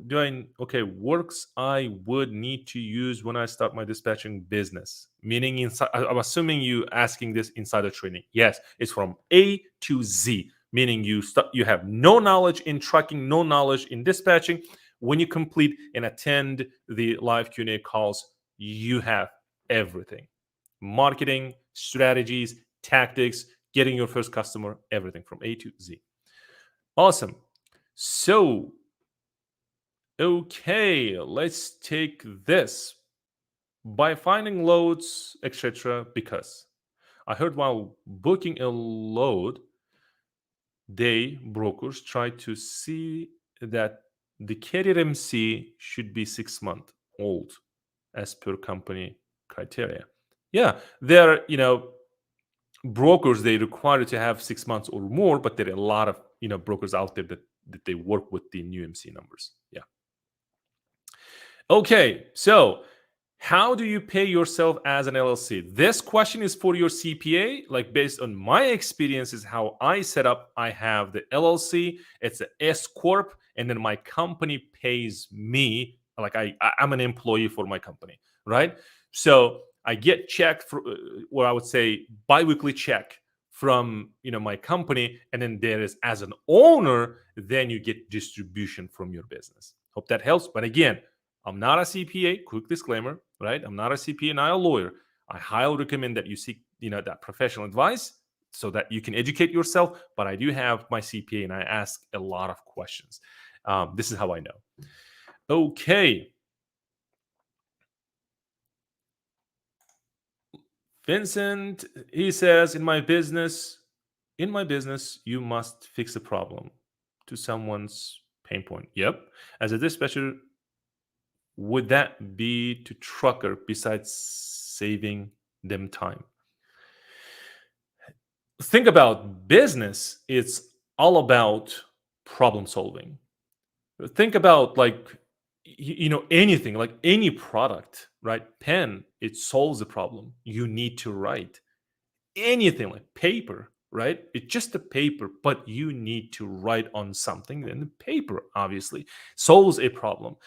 Okay, works I would need to use when I start my dispatching business." Meaning, inside, I'm assuming you asking this insider training. Yes, it's from A to Z. Meaning you have no knowledge in trucking, no knowledge in dispatching. When you complete and attend the live Q&A calls, you have everything: marketing, strategies, tactics, getting your first customer, everything from A to Z. Awesome. So, okay, let's take this. By finding loads, etc. Because I heard while booking a load, brokers try to see that the carrier MC should be 6 months old as per company criteria. Yeah, they're, brokers, they require to have 6 months or more, but there are a lot of brokers out there that they work with the new MC numbers. Yeah. Okay, so how do you pay yourself as an LLC? This question is for your CPA. Like, based on my experiences, how I set up, I have the LLC, it's a S corp, and then my company pays me. Like, I'm an employee for my company, right? So I get check for, or I would say biweekly check from my company, and then there is, as an owner, then you get distribution from your business. Hope that helps. But again, I'm not a CPA. Quick disclaimer, right? I'm not a CPA, not a lawyer. I highly recommend that you seek, that professional advice so that you can educate yourself. But I do have my CPA, and I ask a lot of questions. This is how I know. Okay, Vincent. He says, in my business, you must fix a problem to someone's pain point. Yep. As a dispatcher, would that be to trucker besides saving them time? Think about business, it's all about problem solving. Think about, like, anything, like any product, right? Pen, it solves a problem you need to write. Anything like paper, right? It's just a paper, but you need to write on something, then the paper obviously solves a problem.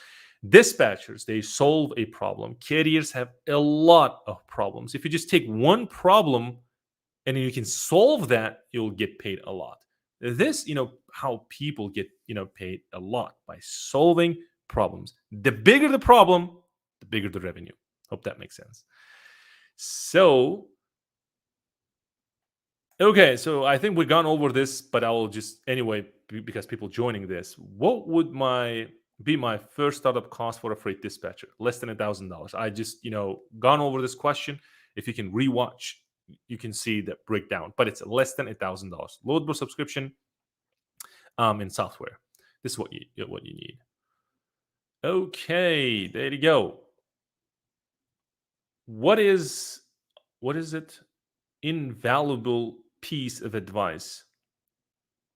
Dispatchers, they solve a problem. Carriers have a lot of problems. If you just take one problem and you can solve that, you'll get paid a lot. This, how people get, paid a lot, by solving problems. The bigger the problem, the bigger the revenue. Hope that makes sense. So, okay, so I think we've gone over this, but I will just, anyway, because people joining this, what would be my first startup cost for a freight dispatcher? Less than $1,000. I just, gone over this question. If you can rewatch, you can see that breakdown, but it's less than $1,000. Load board subscription, in software. This is what you need. Okay, there you go. What is it? Invaluable piece of advice.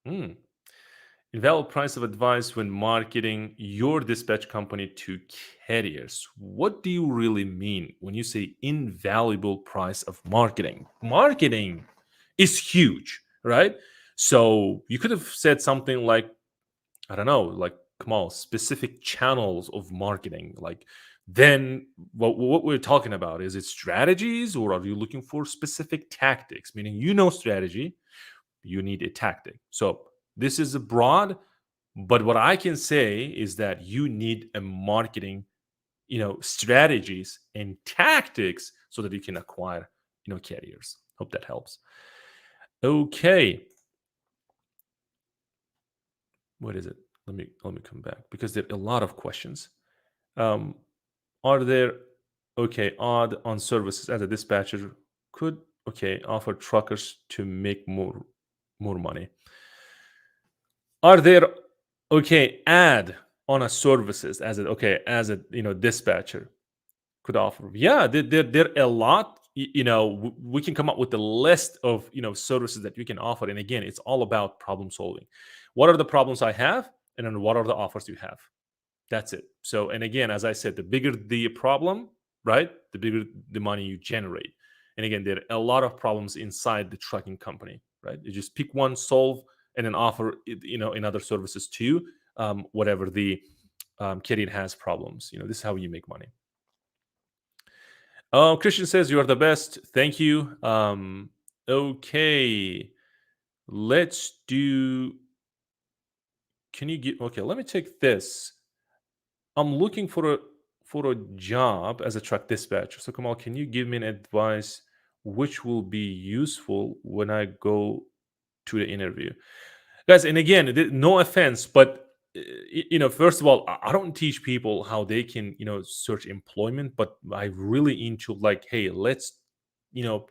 Invaluable price of advice when marketing your dispatch company to carriers. What do you really mean when you say invaluable price of marketing? Marketing is huge, right? So you could have said something like, I don't know, like, come on, specific channels of marketing. Like, then what we're talking about, is it strategies, or are you looking for specific tactics? Meaning, strategy, you need a tactic. So this is a broad, but what I can say is that you need a marketing, strategies and tactics so that you can acquire, carriers. Hope that helps. Okay. What is it? Let me come back because there are a lot of questions. Um, are there odd on services as a dispatcher could offer truckers to make more money? Are there add on a services as a dispatcher could offer? Yeah, there are a lot. We can come up with a list of services that you can offer, and again, it's all about problem solving. What are the problems I have, and then what are the offers you have? That's it. So, and again, as I said, the bigger the problem, right, the bigger the money you generate. And again, there are a lot of problems inside the trucking company, right? You just pick one, solve, and then offer it, in other services too. Whatever the carrier has problems, this is how you make money. Oh, Christian says you are the best. Thank you. Okay, let's do. Can you get? Okay, let me take this. I'm looking for a job as a truck dispatcher. So Kamal, can you give me an advice which will be useful when I go to the interview? Guys, and again, no offense, but first of all, I don't teach people how they can search employment, but I really into like, hey, let's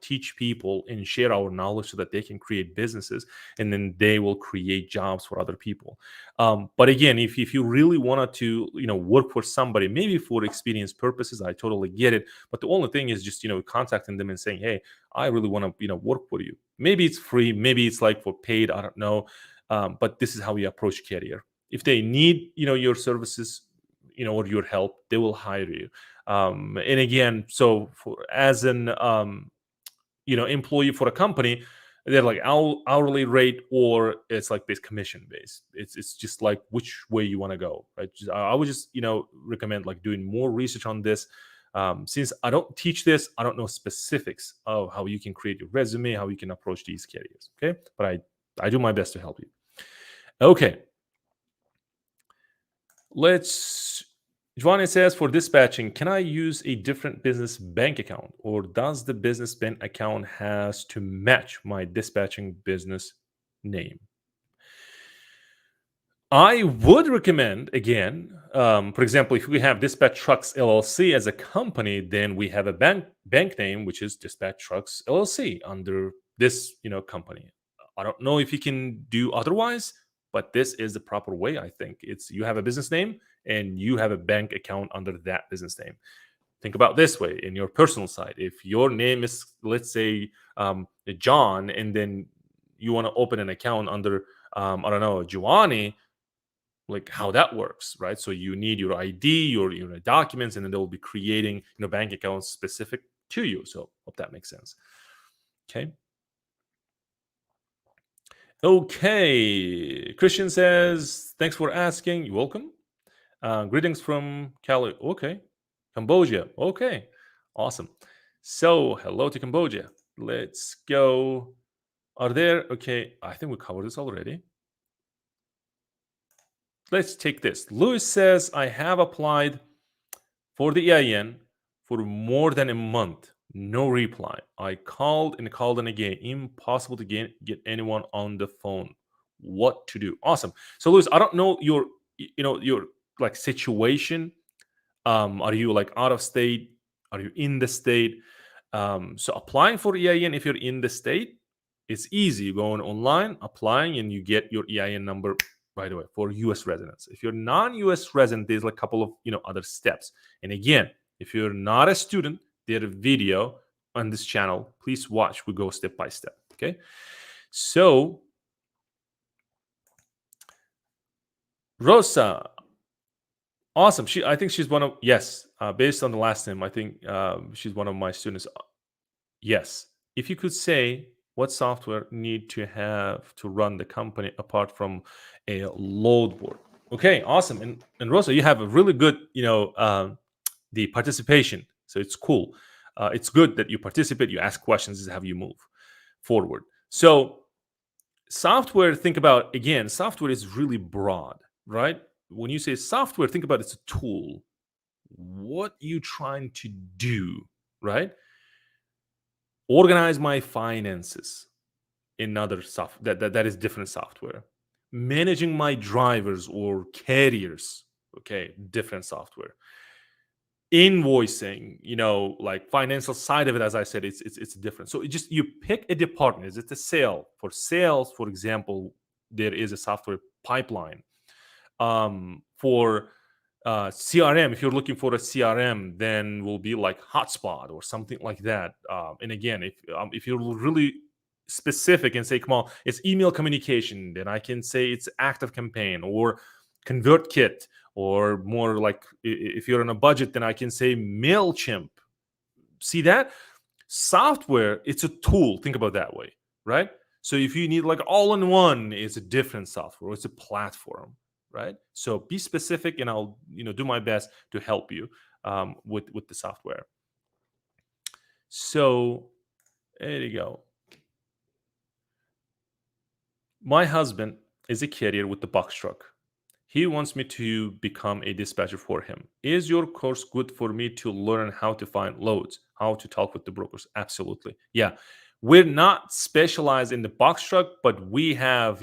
teach people and share our knowledge so that they can create businesses and then they will create jobs for other people. But again, if you really wanted to work for somebody, maybe for experience purposes, I totally get it. But the only thing is just contacting them and saying, hey, I really want to work for you. Maybe it's free, maybe it's like for paid, I don't know. But this is how we approach carrier. If they need your services or your help, they will hire you. And again, so for as an employee for a company, they're like hourly rate or it's like based commission based. It's just like which way you want to go, right? I would just recommend like doing more research on this. Since I don't teach this, I don't know specifics of how you can create your resume, how you can approach these carriers. Okay, but I do my best to help you. Okay, let's. Giovanni says for dispatching, can I use a different business bank account, or does the business bank account has to match my dispatching business name? I would recommend again, for example, if we have Dispatch Trucks LLC as a company, then we have a bank name which is Dispatch Trucks LLC under this company. I don't know if you can do otherwise, but this is the proper way. I think it's you have a business name and you have a bank account under that business name. Think about this way in your personal side. If your name is, let's say, John, and then you want to open an account under, I don't know, Giovanni, like how that works, right? So you need your ID, your documents, and then they'll be creating bank accounts specific to you. So hope that makes sense. Okay, Christian says thanks for asking. You're welcome. Greetings from Cali. Okay, Cambodia. Okay, awesome. So hello to Cambodia. Let's go. Are there? Okay, I think we covered this already. Let's take this. Louis says, I have applied for the EIN for more than a month. No reply. I called and again. Impossible to get anyone on the phone. What to do? Awesome. So Louis, I don't know your like situation. Are you like out of state? Are you in the state? So applying for EIN if you're in the state, it's easy. You go on online, applying, and you get your EIN number right away for US residents. If you're non-US resident, there's like a couple of other steps. And again, if you're not a student, there's a video on this channel. Please watch. We go step by step. Okay. So Rosa, awesome. I think she's one of yes. Based on the last name, I think she's one of my students. Yes. If you could say what software need to have to run the company apart from a load board. Okay, awesome. And Rosa, you have a really good, the participation. So it's cool. It's good that you participate, you ask questions, this is how you move forward. So software, think about again, software is really broad, right? When you say software, think about it's a tool. What you trying to do, right? Organize my finances in other soft that is different software. Managing my drivers or carriers, okay, different software. Invoicing, like financial side of it, as I said, it's different. So it just, you pick a department. Is it a sale? For sales, for example, there is a software pipeline. For CRM, if you're looking for a CRM, then will be like Hotspot or something like that. And again, if you're really specific and say, come on, it's email communication, then I can say it's Active Campaign or ConvertKit, or more like if you're on a budget, then I can say MailChimp. See that? Software, it's a tool. Think about it that way, right? So if you need like all in one, it's a different software. It's a platform, right? So be specific, and I'll do my best to help you with the software. So there you go. My husband is a carrier with the box truck. He wants me to become a dispatcher for him. Is your course good for me to learn how to find loads, how to talk with the brokers? Absolutely. Yeah. We're not specialized in the box truck, but we have,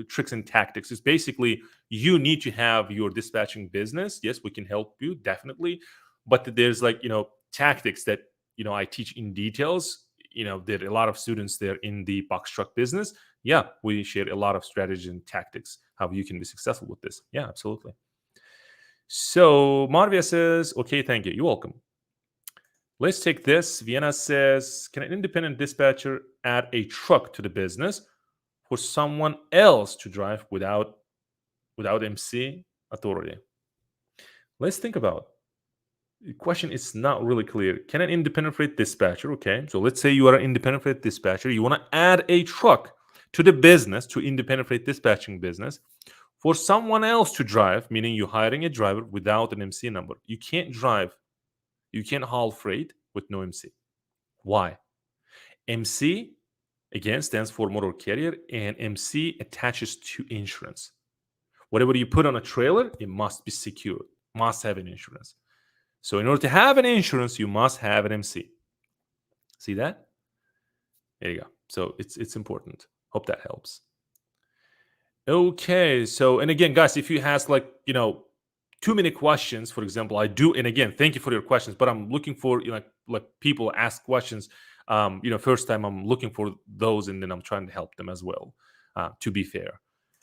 tricks and tactics. It's basically, you need to have your dispatching business. Yes, we can help you, definitely. But there's like, tactics that, I teach in details. There are a lot of students there in the box truck business. Yeah, we share a lot of strategies and tactics, how you can be successful with this. Yeah, absolutely. So Marvia says, okay, thank you. You're welcome. Let's take this. Vienna says, can an independent dispatcher add a truck to the business for someone else to drive without MC authority? Let's think about. The question is not really clear. Can an independent freight dispatcher, okay, so let's say you are an independent freight dispatcher, you want to add a truck to the business, to independent freight dispatching business, for someone else to drive, meaning you're hiring a driver without an MC number. You can't haul freight with no MC. Why? MC, again, stands for motor carrier, and MC attaches to insurance. Whatever you put on a trailer, it must be secured, must have an insurance. So in order to have an insurance, you must have an MC. See that? There you go. So it's important. Hope that helps. Okay. So, and again, guys, if you have like, too many questions, for example, I do, and again, thank you for your questions, but I'm looking for, like people ask questions. First time I'm looking for those, and then I'm trying to help them as well, to be fair.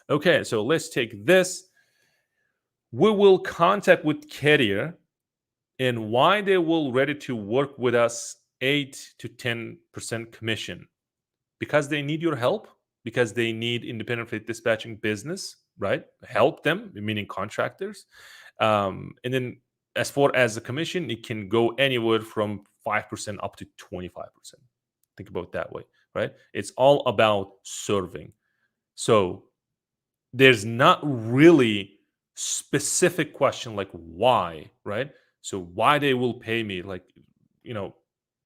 Okay. So let's take this. We will contact with carrier, and why they will ready to work with us 8 to 10% commission, because they need your help, because they need independent freight dispatching business, right? Help them, meaning contractors. And then as far as the commission, it can go anywhere from 5% up to 25%. Think about it that way, right? It's all about serving. So there's not really specific question like why, right? So why they will pay me like,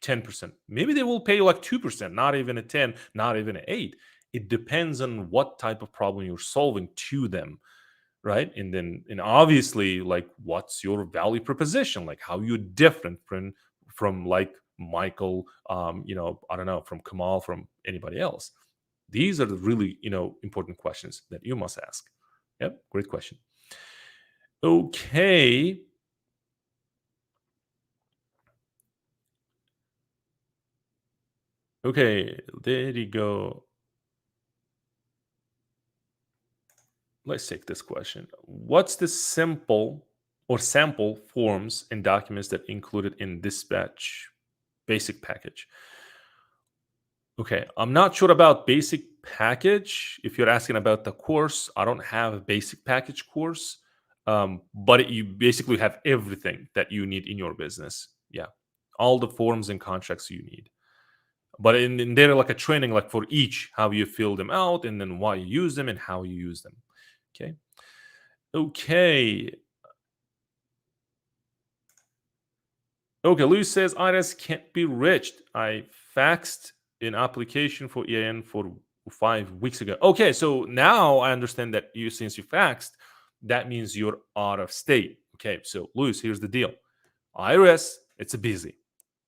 10%. Maybe they will pay you like 2%, not even a 10, not even an 8. It depends on what type of problem you're solving to them, right? And obviously, like, what's your value proposition? Like, how you're different from like Michael, I don't know, from Kamal, from anybody else. These are the really, important questions that you must ask. Yep, great question. Okay. Okay, there you go. Let's take this question. What's the simple or sample forms and documents that included in dispatch basic package? Okay, I'm not sure about basic package. If you're asking about the course, I don't have a basic package course, but you basically have everything that you need in your business. Yeah, all the forms and contracts you need. But in there, like a training, like for each, how you fill them out, and then why you use them and how you use them. Okay. Okay. Okay. Luis says IRS can't be reached. I faxed an application for EIN for 5 weeks ago. Okay, so now I understand that since you faxed, that means you're out of state. Okay, so Luis, here's the deal. IRS, it's busy,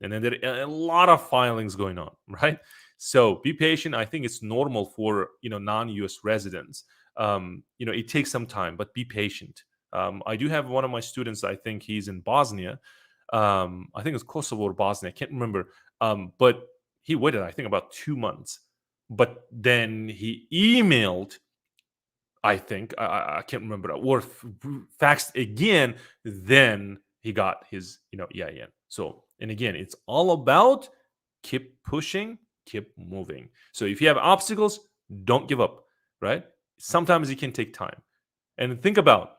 and then there are a lot of filings going on, right? So be patient. I think it's normal for non-US residents. it takes some time, but be patient. I do have one of my students, I think he's in Bosnia. I think it's Kosovo or Bosnia, I can't remember. But he waited, I think, about 2 months. But then he emailed, I think, I can't remember, or faxed again. Then he got his, EIN. So, and again, it's all about keep pushing, keep moving. So if you have obstacles, don't give up, right? Sometimes it can take time. And think about,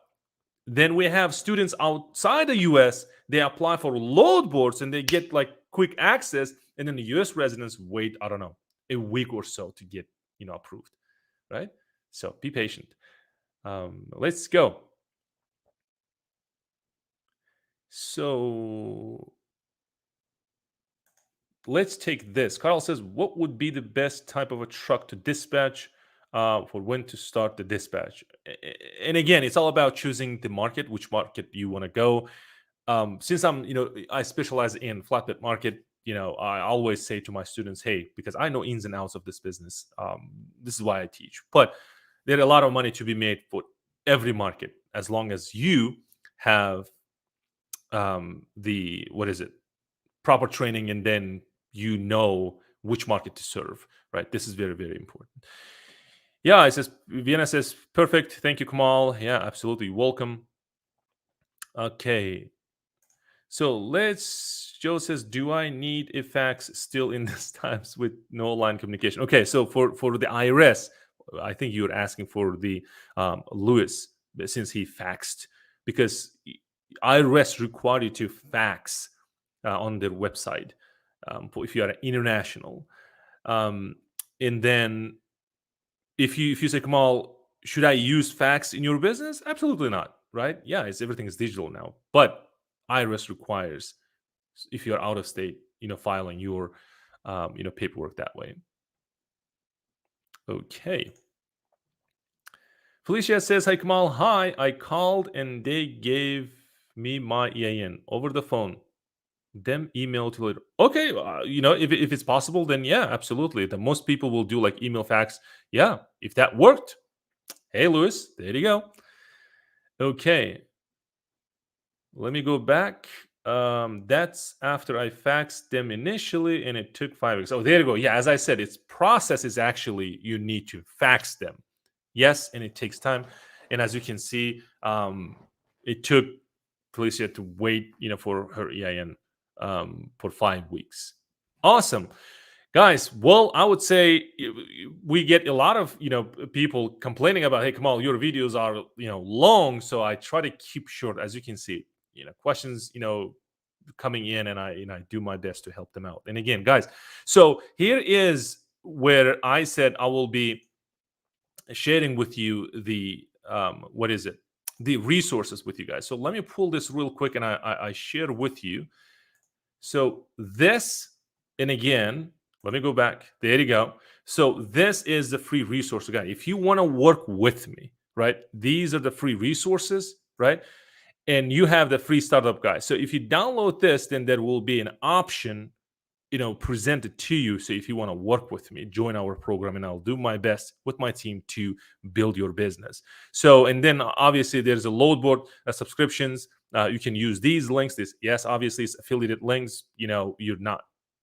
then we have students outside the US, they apply for load boards and they get like quick access. And then the US residents wait, I don't know, a week or so to get, approved, right? So be patient. Let's go. So let's take this. Carl says, what would be the best type of a truck to dispatch for when to start the dispatch? And again, it's all about choosing the market, which market you want to go. Since I specialize in flatbed market, I always say to my students, hey, because I know ins and outs of this business, this is why I teach. But there's a lot of money to be made for every market, as long as you have the, proper training, and then which market to serve, right? This is very, very important. Yeah, it says, Vienna says, perfect. Thank you, Kamal. Yeah, absolutely. Welcome. Okay. So Joe says, do I need a fax still in these times with no line communication? Okay, so for the IRS, I think you're asking for the Lewis, since he faxed, because IRS require you to fax on their website if you are international. And then if you say, Kamal, should I use fax in your business? Absolutely not, right? Yeah, everything is digital now, but IRS requires, if you're out of state, filing your paperwork that way. Okay. Felicia says, hi, Kamal. Hi, I called and they gave me my EIN over the phone. Them email to later. Okay, if it's possible, then yeah, absolutely. The most people will do like email, fax. Yeah, if that worked, hey, Lewis, there you go. Okay, let me go back. That's after I faxed them initially, and it took 5 weeks. Oh, there you go. Yeah, as I said, its process is actually you need to fax them. Yes, and it takes time. And as you can see, it took Felicia to wait, for her EIN for 5 weeks. Awesome. Guys, well, I would say we get a lot of people complaining about, hey, Kamal, your videos are long, so I try to keep short. As you can see, questions coming in, and I do my best to help them out. And again, guys, so here is where I said I will be sharing with you the the resources with you guys. So let me pull this real quick, and I share with you. So this, and again, let me go back. There you go. So this is the free resource guide. If you want to work with me, right? These are the free resources, right? And you have the free startup guide. So if you download this, then there will be an option, presented to you. So if you want to work with me, join our program, and I'll do my best with my team to build your business. So, and then obviously there's a load board, subscriptions. You can use these links. Yes, obviously it's affiliated links. You're not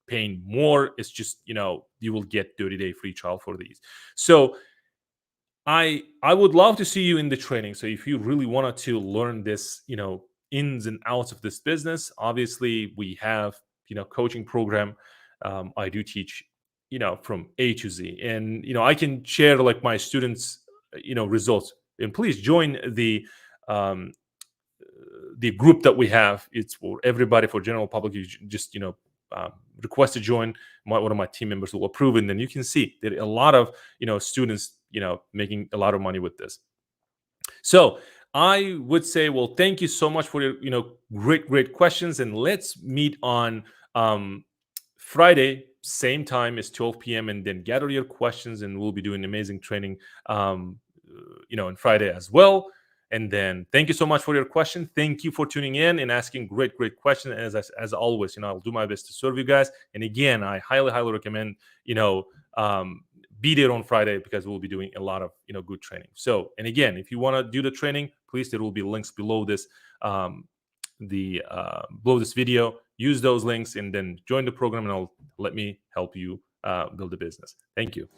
paying more. It's just, you will get 30-day free trial for these. So I would love to see you in the training. So if you really wanted to learn this, ins and outs of this business, obviously we have, coaching program. I do teach, from A to Z, and, I can share like my students, results, and please join the group that we have. It's for everybody, for general public. You just request to join. One of my team members will approve, and then you can see that a lot of students making a lot of money with this. So I would say, well, thank you so much for your great questions, and let's meet on Friday, same time as 12 p.m. and then gather your questions, and we'll be doing amazing training on Friday as well. And then thank you so much for your question. Thank you for tuning in and asking great questions. As always, I'll do my best to serve you guys. And again, I highly recommend, be there on Friday, because we'll be doing a lot of good training. So, and again, if you want to do the training, please, there will be links below this below this video. Use those links and then join the program, and let me help you build a business. Thank you.